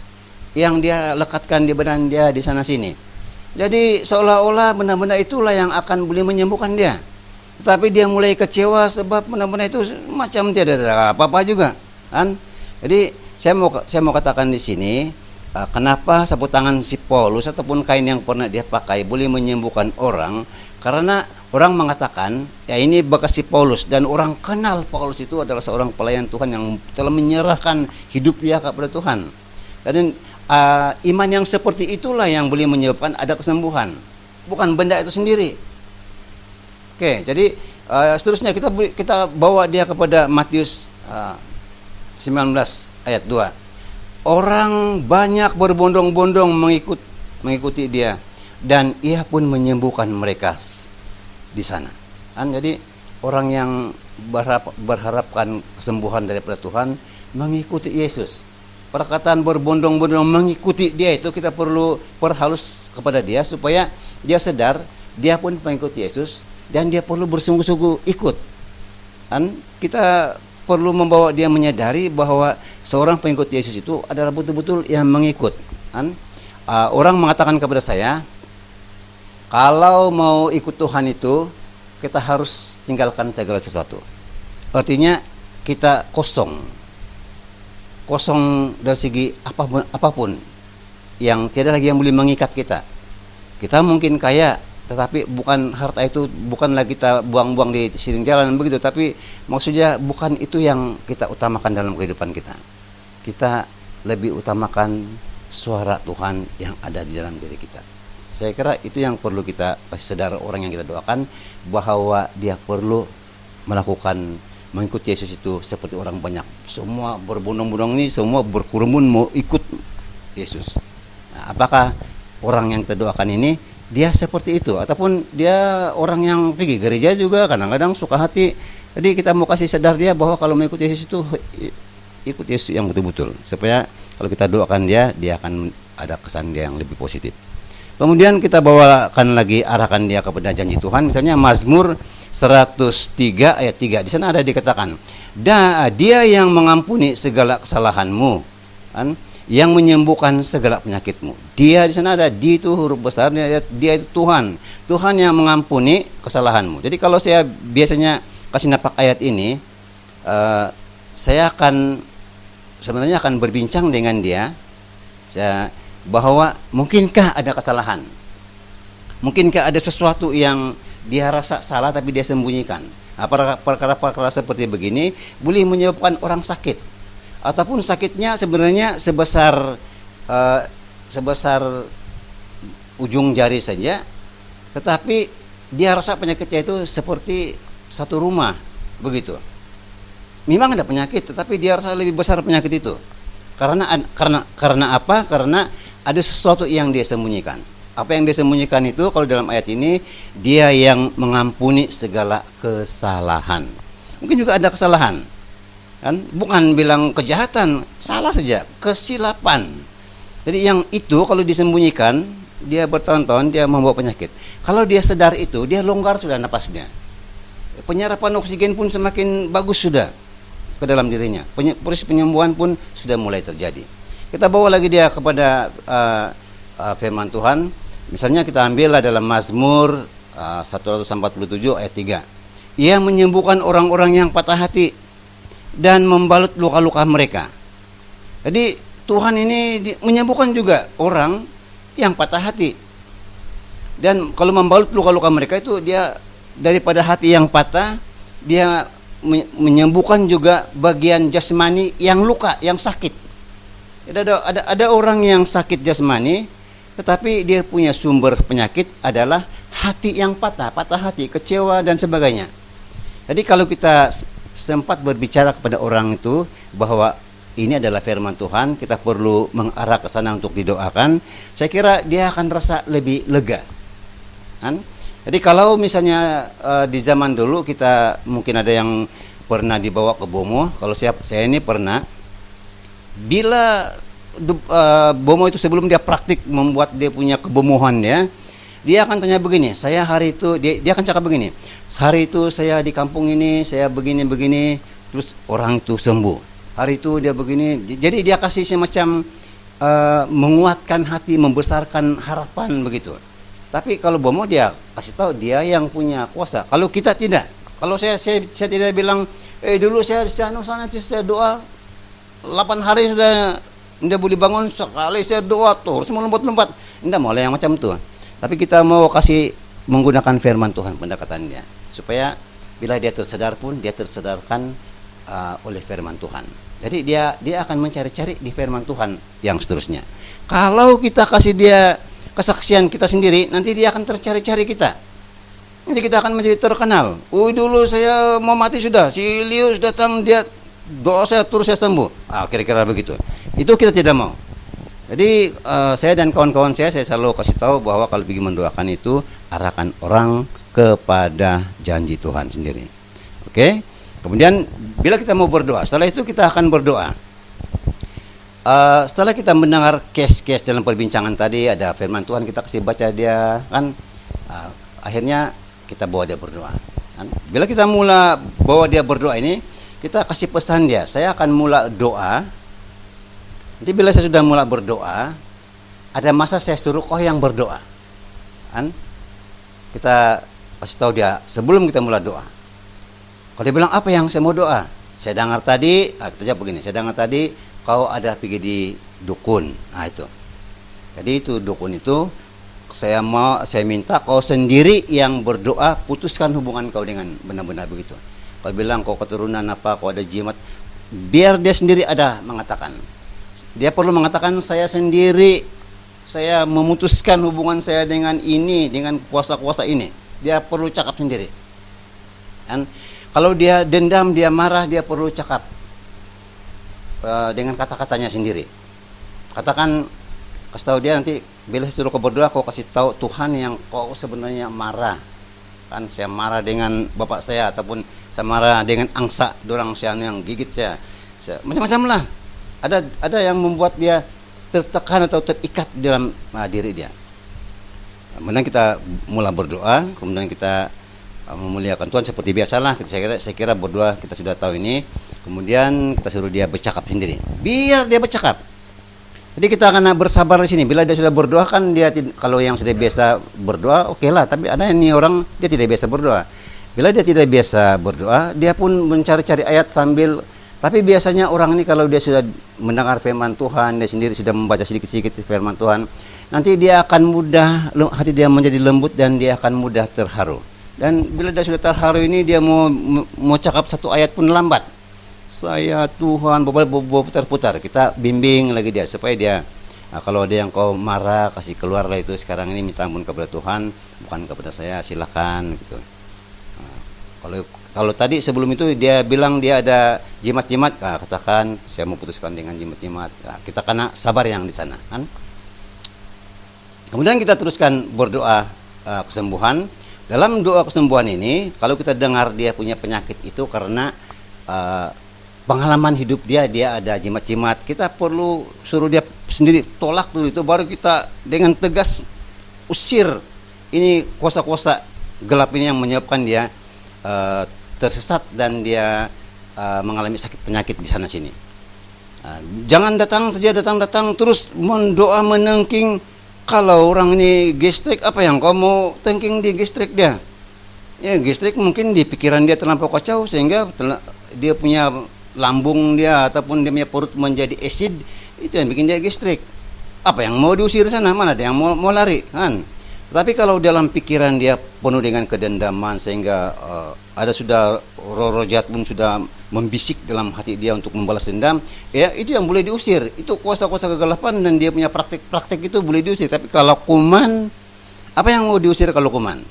yang dia lekatkan di badan dia di sana sini. Jadi seolah-olah benda-benda itulah yang akan boleh menyembuhkan dia. Tetapi dia mulai kecewa sebab benda-benda itu macam tiada ada apa-apa juga, kan? Jadi saya mau katakan di sini, kenapa sapu tangan si Paulus ataupun kain yang pernah dia pakai boleh menyembuhkan orang? Karena orang mengatakan, ya ini bekas si Paulus, dan orang kenal Paulus itu adalah seorang pelayan Tuhan yang telah menyerahkan hidup dia kepada Tuhan. Dan iman yang seperti itulah yang boleh menyebabkan ada kesembuhan, bukan benda itu sendiri. Oke, jadi seterusnya kita bawa dia kepada Matius 19 ayat 2. Orang banyak berbondong-bondong mengikuti dia, dan ia pun menyembuhkan mereka di sana. Kan, jadi orang yang berharapkan kesembuhan daripada Tuhan mengikuti Yesus. Perkataan berbondong-bondong mengikuti dia itu kita perlu perhalus kepada dia supaya dia sadar dia pun mengikuti Yesus dan dia perlu bersungguh-sungguh ikut. Kan, kita perlu membawa dia menyadari bahwa seorang pengikut Yesus itu adalah betul-betul yang mengikut. Kan, orang mengatakan kepada saya, kalau mau ikut Tuhan itu kita harus tinggalkan segala sesuatu. Artinya kita kosong dari segi apapun yang tiada lagi yang boleh mengikat kita. Kita mungkin kaya, tetapi bukan harta itu bukanlah kita buang-buang di siring jalan begitu, tapi maksudnya bukan itu yang kita utamakan dalam kehidupan kita. Kita lebih utamakan suara Tuhan yang ada di dalam diri kita. Saya kira itu yang perlu kita kasih sadar orang yang kita doakan, bahwa dia perlu melakukan mengikuti Yesus itu seperti orang banyak. Semua berbondong-bondong ini, semua berkerumun mau ikut Yesus. Nah, apakah orang yang kita doakan ini dia seperti itu, ataupun dia orang yang pergi gereja juga kadang-kadang suka hati. Jadi kita mau kasih sadar dia bahwa kalau mengikuti Yesus itu ikut Yesus yang betul-betul, supaya kalau kita doakan dia akan ada kesan dia yang lebih positif. Kemudian kita bawakan lagi, arahkan dia kepada janji Tuhan. Misalnya Mazmur 103 ayat 3. Di sana ada dikatakan, dia yang mengampuni segala kesalahanmu. Kan? yang menyembuhkan segala penyakitmu. Dia di sana ada, di itu huruf besarnya, dia itu Tuhan. Tuhan yang mengampuni kesalahanmu. Jadi kalau saya biasanya kasih napak ayat ini, saya sebenarnya akan berbincang dengan dia bahwa mungkinkah ada kesalahan, mungkinkah ada sesuatu yang dia rasa salah tapi dia sembunyikan. Perkara-perkara seperti begini boleh menyebabkan orang sakit, ataupun sakitnya sebenarnya sebesar ujung jari saja, tetapi dia rasa penyakitnya itu seperti satu rumah begitu. Memang ada penyakit, tetapi dia rasa lebih besar penyakit itu. Karena apa? Karena ada sesuatu yang dia sembunyikan. Apa yang dia sembunyikan itu kalau dalam ayat ini, dia yang mengampuni segala kesalahan. Mungkin juga ada kesalahan, kan? Bukan bilang kejahatan, salah saja, kesilapan. Jadi yang itu kalau disembunyikan, dia bertahun-tahun dia membawa penyakit. Kalau dia sadar itu, dia longgar sudah napasnya. Penyerapan oksigen pun semakin bagus sudah ke dalam dirinya. Proses penyembuhan pun sudah mulai terjadi. Kita bawa lagi dia kepada firman Tuhan. Misalnya kita ambillah dalam Mazmur 147 ayat 3. Ia menyembuhkan orang-orang yang patah hati dan membalut luka-luka mereka. Jadi Tuhan ini menyembuhkan juga orang yang patah hati. Dan kalau membalut luka-luka mereka itu, dia daripada hati yang patah, dia menyembuhkan juga bagian jasmani yang luka, yang sakit. Ada orang yang sakit jasmani, tetapi dia punya sumber penyakit adalah hati yang patah hati, kecewa dan sebagainya. Jadi kalau kita sempat berbicara kepada orang itu bahwa ini adalah firman Tuhan, kita perlu mengarah ke sana untuk didoakan, saya kira dia akan rasa lebih lega, kan? Jadi kalau misalnya di zaman dulu kita mungkin ada yang pernah dibawa ke Bomo. Kalau saya ini pernah. Bila Bomo itu sebelum dia praktik membuat dia punya kebomohan ya, dia akan tanya begini. Saya hari itu dia akan cakap begini. Hari itu saya di kampung ini saya begini, terus orang itu sembuh. Hari itu dia begini. Jadi dia kasih semacam menguatkan hati, membesarkan harapan begitu. Tapi kalau Bomo dia kasih tahu dia yang punya kuasa. Kalau kita tidak. Kalau saya tidak bilang, dulu saya sana saya doa 8 hari sudah tidak boleh bangun, sekali saya doa tuh harus lompat-lompat. Tidak mau yang macam itu. Tapi kita mau kasih menggunakan firman Tuhan pendekatannya, supaya bila dia tersedar pun dia tersedarkan oleh firman Tuhan. Jadi dia akan mencari-cari di firman Tuhan yang seterusnya. Kalau kita kasih dia kesaksian kita sendiri, nanti dia akan tercari-cari kita. Nanti kita akan menjadi terkenal. Dulu saya mau mati sudah, si Lius datang, dia doa saya terus saya sembuh. Kira-kira begitu. Itu kita tidak mau. Jadi saya dan kawan-kawan saya selalu kasih tahu bahwa kalau pergi mendoakan itu, arahkan orang kepada janji Tuhan sendiri. Oke? Kemudian bila kita mau berdoa, setelah itu kita akan berdoa. Setelah kita mendengar case-case dalam perbincangan tadi, ada firman Tuhan kita kasih baca dia kan, akhirnya kita bawa dia berdoa kan? Bila kita mula bawa dia berdoa ini, kita kasih pesan dia, saya akan mula doa. Nanti bila saya sudah mula berdoa, ada masa saya suruh kau yang berdoa kan? Kita kasih tahu dia sebelum kita mula doa. Kalau dia bilang apa yang saya mau doa, saya dengar tadi, kita jawab begini, saya dengar tadi kau ada pergi di dukun. Itu. Jadi itu dukun itu saya minta kau sendiri yang berdoa, putuskan hubungan kau dengan benar-benar begitu. Kau bilang kau keturunan apa, kau ada jimat, biar dia sendiri ada mengatakan. Dia perlu mengatakan saya sendiri, saya memutuskan hubungan saya dengan ini, dengan kuasa-kuasa ini. Dia perlu cakap sendiri. Dan kalau dia dendam, dia marah, dia perlu cakap dengan kata-katanya sendiri. Katakan, kasih tahu dia nanti bila suruh kau berdoa, kau kasih tahu Tuhan yang kau sebenarnya marah. Kan saya marah dengan bapak saya, ataupun saya marah dengan angsa dorang saya yang gigit saya macam-macam lah. Ada yang membuat dia tertekan atau terikat dalam diri dia. Kemudian kita mulai berdoa, kemudian kita memuliakan Tuhan seperti biasalah. Saya kira berdoa kita sudah tahu ini. Kemudian kita suruh dia bercakap sendiri. Biar dia bercakap. Jadi kita akan bersabar di sini. Bila dia sudah berdoa kan kalau yang sudah biasa berdoa oke lah. Tapi ada ini orang dia tidak biasa berdoa. Bila dia tidak biasa berdoa, dia pun mencari-cari ayat sambil. Tapi biasanya orang ini kalau dia sudah mendengar firman Tuhan, dia sendiri sudah membaca sedikit-sedikit firman Tuhan, nanti dia akan mudah, hati dia menjadi lembut dan dia akan mudah terharu. Dan bila dia sudah terharu ini, dia mau cakap satu ayat pun lambat. Saya Tuhan, putar-putar. Kita bimbing lagi dia supaya dia, kalau ada yang kau marah, kasih keluar lah itu sekarang ini, minta ampun kepada Tuhan, bukan kepada saya, silakan gitu. Kalau tadi sebelum itu dia bilang dia ada jimat-jimat, katakan saya mau putuskan dengan jimat-jimat. Kita kena sabar yang di sana, kan? Kemudian kita teruskan berdoa kesembuhan. Dalam doa kesembuhan ini, kalau kita dengar dia punya penyakit itu karena pengalaman hidup dia ada jimat-jimat, kita perlu suruh dia sendiri tolak dulu itu, baru kita dengan tegas usir ini kuasa-kuasa gelap ini yang menyebabkan dia tersesat dan dia mengalami sakit penyakit di sana sini. Jangan datang terus mendoa menengking. Kalau orang ini gastrik, apa yang kau mau tengking di gastrik dia? Ya gastrik mungkin di pikiran dia terlampau kacau sehingga dia punya lambung dia ataupun dia punya perut menjadi acid, itu yang bikin dia gastrik. Apa yang mau diusir sana? Mana ada yang mau lari, kan? Tapi kalau dalam pikiran dia penuh dengan kedendaman sehingga ada sudah roh jahat pun sudah membisik dalam hati dia untuk membalas dendam, ya itu yang boleh diusir. Itu kuasa-kuasa kegelapan dan dia punya praktek-praktek itu boleh diusir. Tapi kalau kuman, apa yang mau diusir kalau kuman?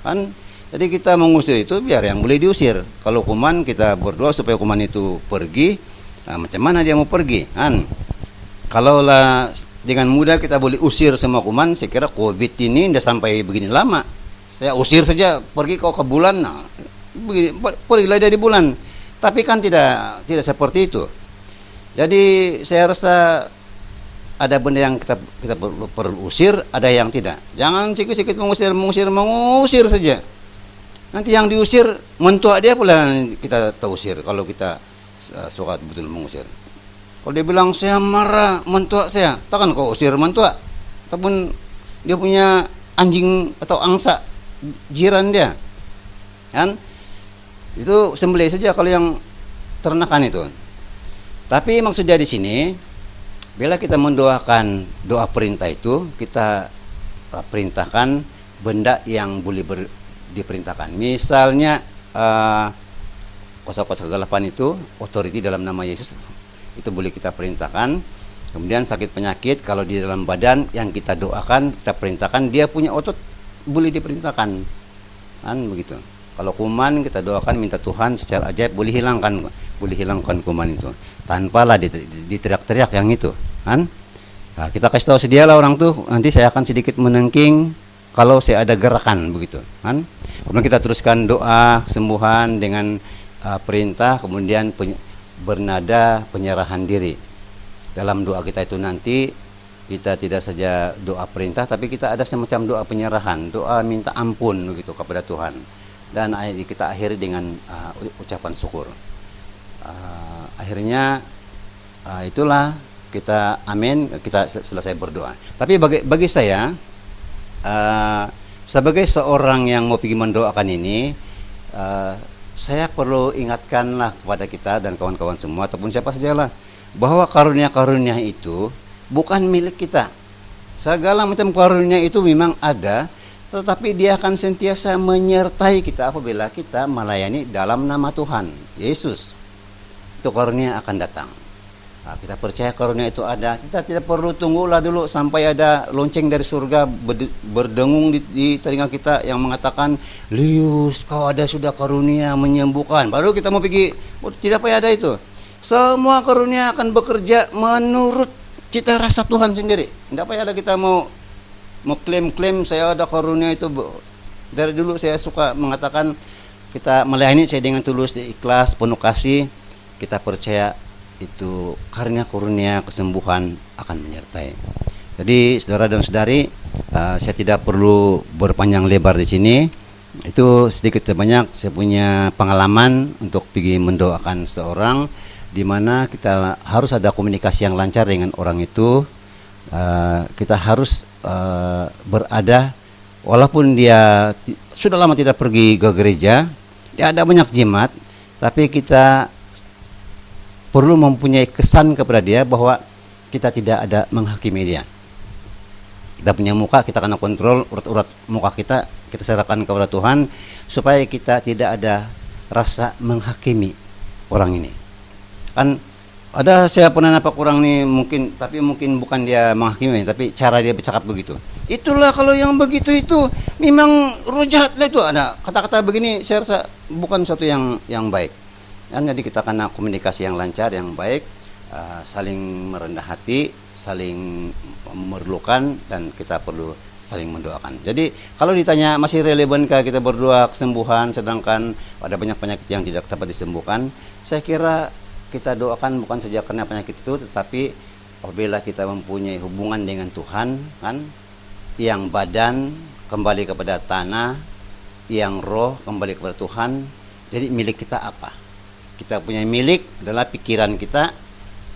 Kan? Jadi kita mengusir itu biar yang boleh diusir. Kalau kuman kita berdoa supaya kuman itu pergi. Macam mana dia mau pergi? Kan? Kalaulah dengan mudah kita boleh usir semua kuman, saya kira COVID ini tidak sampai begini lama. Saya usir saja, pergi kau ke bulan, pergilah dia di bulan. Tapi kan tidak seperti itu. Jadi saya rasa ada benda yang kita perlu usir, ada yang tidak. Jangan sikit-sikit mengusir saja. Nanti yang diusir mentua dia pula kita terusir kalau kita suka betul mengusir. Kalau dia bilang saya marah mentua saya, takkan kau usir mentua? Ataupun dia punya anjing atau angsa jiran dia, kan? Itu sembelih saja kalau yang ternakan itu. Tapi maksudnya di sini, bila kita mendoakan doa perintah itu, kita perintahkan benda yang boleh diperintahkan. Misalnya kuasa-kuasa kegelapan itu, otoriti dalam nama Yesus, itu boleh kita perintahkan. Kemudian sakit penyakit kalau di dalam badan yang kita doakan, kita perintahkan, dia punya otot boleh diperintahkan, kan begitu. Kalau kuman kita doakan minta Tuhan secara ajaib boleh hilangkan kuman itu tanpalah diteriak-teriak yang itu, kan? Nah, kita kasih tahu sedialah orang tuh, nanti saya akan sedikit menengking kalau saya ada gerakan begitu, kan? Kemudian kita teruskan doa kesembuhan dengan perintah, kemudian bernada penyerahan diri. Dalam doa kita itu nanti kita tidak saja doa perintah, tapi kita ada semacam doa penyerahan, doa minta ampun begitu kepada Tuhan. Dan kita akhiri dengan ucapan syukur. Akhirnya itulah kita amin, kita selesai berdoa. Tapi bagi saya sebagai seorang yang mau pergi mendoakan ini, saya perlu ingatkanlah kepada kita dan kawan-kawan semua ataupun siapa sajalah bahwa karunia-karunia itu bukan milik kita. Segala macam karunia itu memang ada, tetapi dia akan sentiasa menyertai kita apabila kita melayani dalam nama Tuhan Yesus. Itu karunia akan datang. Nah, kita percaya karunia itu ada. Kita tidak perlu tunggulah dulu sampai ada lonceng dari surga berdengung di telinga kita yang mengatakan, Lius, kau ada sudah karunia menyembuhkan. Baru kita mau pergi, tidak payah ada itu. Semua karunia akan bekerja menurut cita rasa Tuhan sendiri. Tidak payah ada kita mau klaim saya ada karunia itu. Dari dulu saya suka mengatakan kita melayani saya dengan tulus, ikhlas, penuh kasih. Kita percaya itu karunia kesembuhan akan menyertai. Jadi saudara dan saudari, saya tidak perlu berpanjang lebar di sini. Itu sedikit sebanyak saya punya pengalaman untuk pergi mendoakan seorang, di mana kita harus ada komunikasi yang lancar dengan orang itu. kita harus berada, walaupun dia sudah lama tidak pergi ke gereja, dia ada banyak jimat, tapi kita perlu mempunyai kesan kepada dia bahwa kita tidak ada menghakimi dia. Kita punya muka, kita kena kontrol urat-urat muka kita serahkan kepada Tuhan, supaya kita tidak ada rasa menghakimi orang ini. Kan ada saya pernah nampak orang nih, mungkin bukan dia menghakimi, tapi cara dia bercakap begitu. Itulah kalau yang begitu itu memang roh jahat lah, itu ada kata-kata begini, saya rasa bukan sesuatu yang baik. Dan jadi kita kena komunikasi yang lancar, yang baik, saling merendah hati, saling memerlukan, dan kita perlu saling mendoakan. Jadi kalau ditanya masih relevankah kita berdoa kesembuhan sedangkan ada banyak penyakit yang tidak dapat disembuhkan, saya kira kita doakan bukan saja karena penyakit itu, tetapi apabila kita mempunyai hubungan dengan Tuhan, kan, yang badan kembali kepada tanah, yang roh kembali kepada Tuhan. Jadi milik kita apa? Kita punya milik adalah pikiran kita,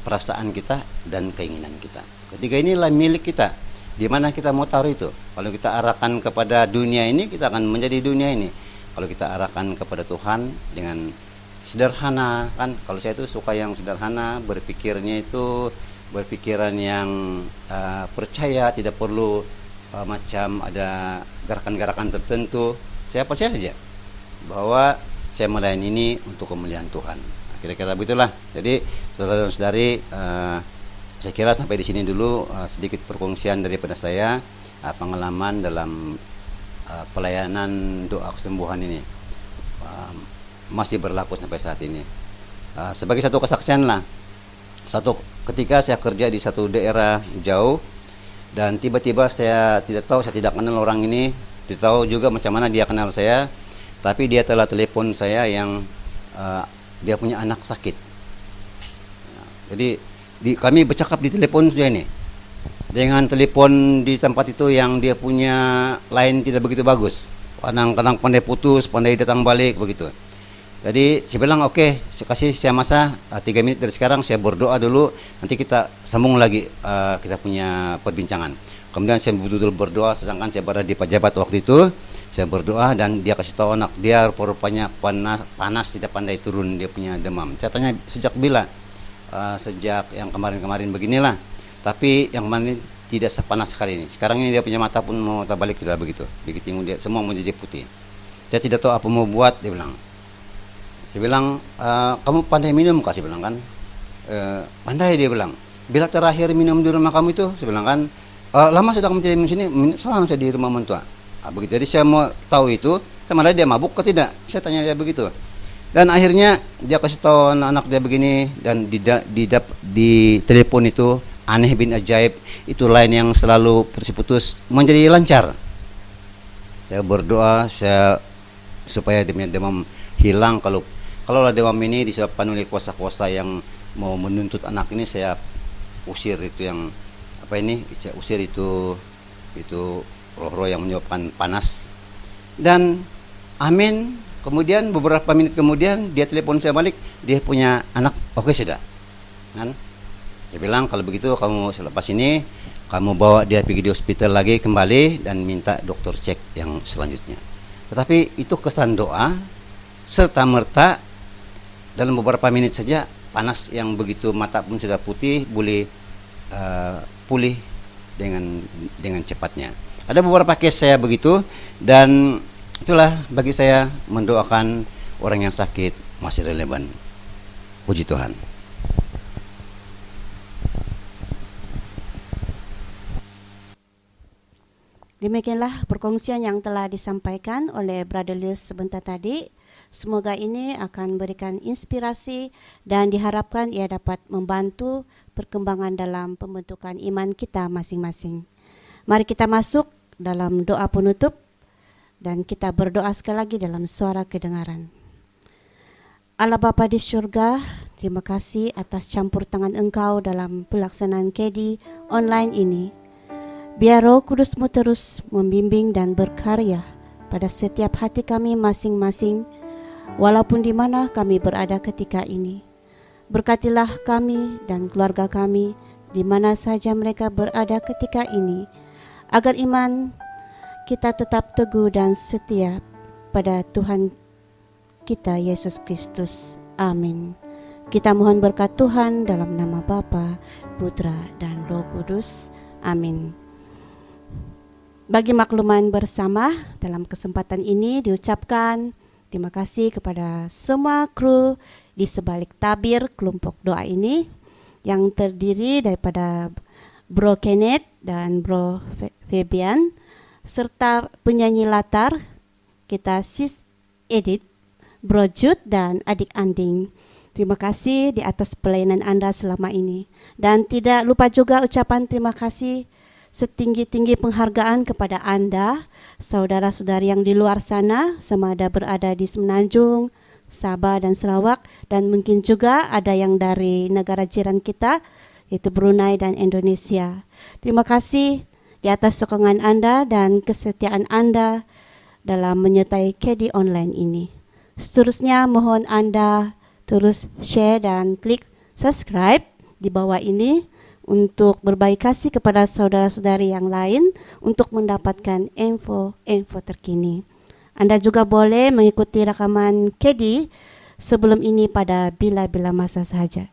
perasaan kita, dan keinginan kita. Ketiga inilah milik kita. Di mana kita mau taruh itu? Kalau kita arahkan kepada dunia ini, kita akan menjadi dunia ini. Kalau kita arahkan kepada Tuhan dengan sederhana, kan, kalau saya itu suka yang sederhana, berpikirnya itu berpikiran yang percaya, tidak perlu macam ada gerakan-gerakan tertentu. Saya percaya saja bahwa saya melayani ini untuk kemuliaan Tuhan. Kira-kira begitulah. Jadi saudara-saudari, saya kira sampai di sini dulu sedikit perkongsian daripada saya, pengalaman dalam pelayanan doa kesembuhan ini. Masih berlaku sampai saat ini. Sebagai satu kesaksian lah, satu ketika saya kerja di satu daerah jauh, dan tiba-tiba saya tidak tahu, saya tidak kenal orang ini, tidak tahu juga macam mana dia kenal saya, tapi dia telah telepon saya yang dia punya anak sakit. Jadi kami bercakap di telepon saja ini, dengan telepon di tempat itu yang dia punya line tidak begitu bagus, kadang-kadang pandai putus, pandai datang balik begitu. Jadi saya bilang oke, kasih saya masa 3 menit dari sekarang, saya berdoa dulu, nanti kita sambung lagi kita punya perbincangan. Kemudian saya betul-betul berdoa, sedangkan saya berada di pejabat waktu itu. Saya berdoa dan dia kasih tahu anak dia rupanya panas, tidak pandai turun, dia punya demam. Saya tanya sejak bila? Sejak yang kemarin-kemarin beginilah, tapi yang kemarin tidak sepanas sekali ini. Sekarang ini dia punya mata pun mau terbalik, tidak begitu. Begitu dia semua menjadi putih. Dia tidak tahu apa mau buat, dia bilang. Saya bilang, kamu pandai minum kah? Saya bilang kan, pandai, dia bilang. Bila terakhir minum di rumah kamu itu? Saya bilang kan, lama sudah kamu tidak minum sini, soalnya saya di rumah mentua. Begitu. Jadi saya mau tahu itu, sama dia mabuk atau tidak? Saya tanya dia begitu. Dan akhirnya dia kasih tahu anak dia begini, dan di telepon itu aneh bin ajaib, itu lain yang selalu putus-putus menjadi lancar. Saya berdoa supaya demam hilang. Kalau demam ini disebabkan oleh kuasa-kuasa yang mau menuntut anak ini, saya usir itu yang saya usir itu roh-roh yang menyebabkan panas. Dan amin. Kemudian beberapa menit kemudian dia telepon saya balik, dia punya anak, oke sudah. Kan? Saya bilang kalau begitu kamu selepas ini kamu bawa dia pergi di hospital lagi kembali dan minta dokter cek yang selanjutnya. Tetapi itu kesan doa serta merta dalam beberapa menit saja panas yang begitu mata pun sudah putih boleh pulih dengan cepatnya. Ada beberapa case saya begitu, dan itulah bagi saya mendoakan orang yang sakit masih relevan. Puji Tuhan. Demikianlah perkongsian yang telah disampaikan oleh Brother Lius sebentar tadi. Semoga ini akan berikan inspirasi dan diharapkan ia dapat membantu perkembangan dalam pembentukan iman kita masing-masing. Mari kita masuk dalam doa penutup dan kita berdoa sekali lagi dalam suara kedengaran. Allah Bapa di surga, terima kasih atas campur tangan Engkau dalam pelaksanaan KD online ini. Biar Roh Kudus-Mu terus membimbing dan berkarya pada setiap hati kami masing-masing, walaupun di mana kami berada ketika ini. Berkatilah kami dan keluarga kami, di mana saja mereka berada ketika ini, agar iman kita tetap teguh dan setia pada Tuhan kita Yesus Kristus. Amin. Kita mohon berkat Tuhan dalam nama Bapa, Putra, dan Roh Kudus. Amin. Bagi makluman bersama, dalam kesempatan ini diucapkan terima kasih kepada semua kru di sebalik tabir kelompok doa ini yang terdiri daripada Bro Kenneth dan Bro Fabian, serta penyanyi latar kita Sis Edith, Bro Jude, dan adik Anding. Terima kasih di atas pelayanan Anda selama ini. Dan tidak lupa juga ucapan terima kasih setinggi-tinggi penghargaan kepada Anda, saudara-saudari yang di luar sana, sama ada berada di Semenanjung, Sabah, dan Sarawak, dan mungkin juga ada yang dari negara jiran kita, yaitu Brunei dan Indonesia. Terima kasih di atas sokongan Anda dan kesetiaan Anda dalam menyertai KD Online ini. Seterusnya mohon Anda terus share dan klik subscribe di bawah ini untuk berbagi kasih kepada saudara-saudari yang lain untuk mendapatkan info terkini. Anda juga boleh mengikuti rekaman KD sebelum ini pada bila-bila masa saja.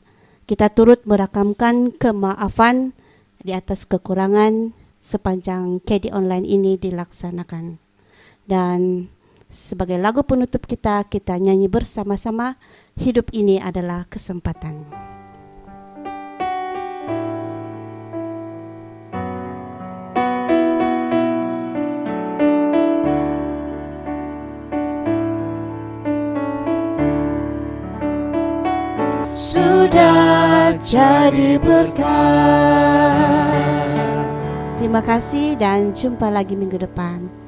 Kita turut merakamkan kemaafan di atas kekurangan sepanjang KD Online ini dilaksanakan. Dan sebagai lagu penutup kita nyanyi bersama-sama, Hidup Ini Adalah Kesempatan. Sudah jadi berkat. Terima kasih dan jumpa lagi minggu depan.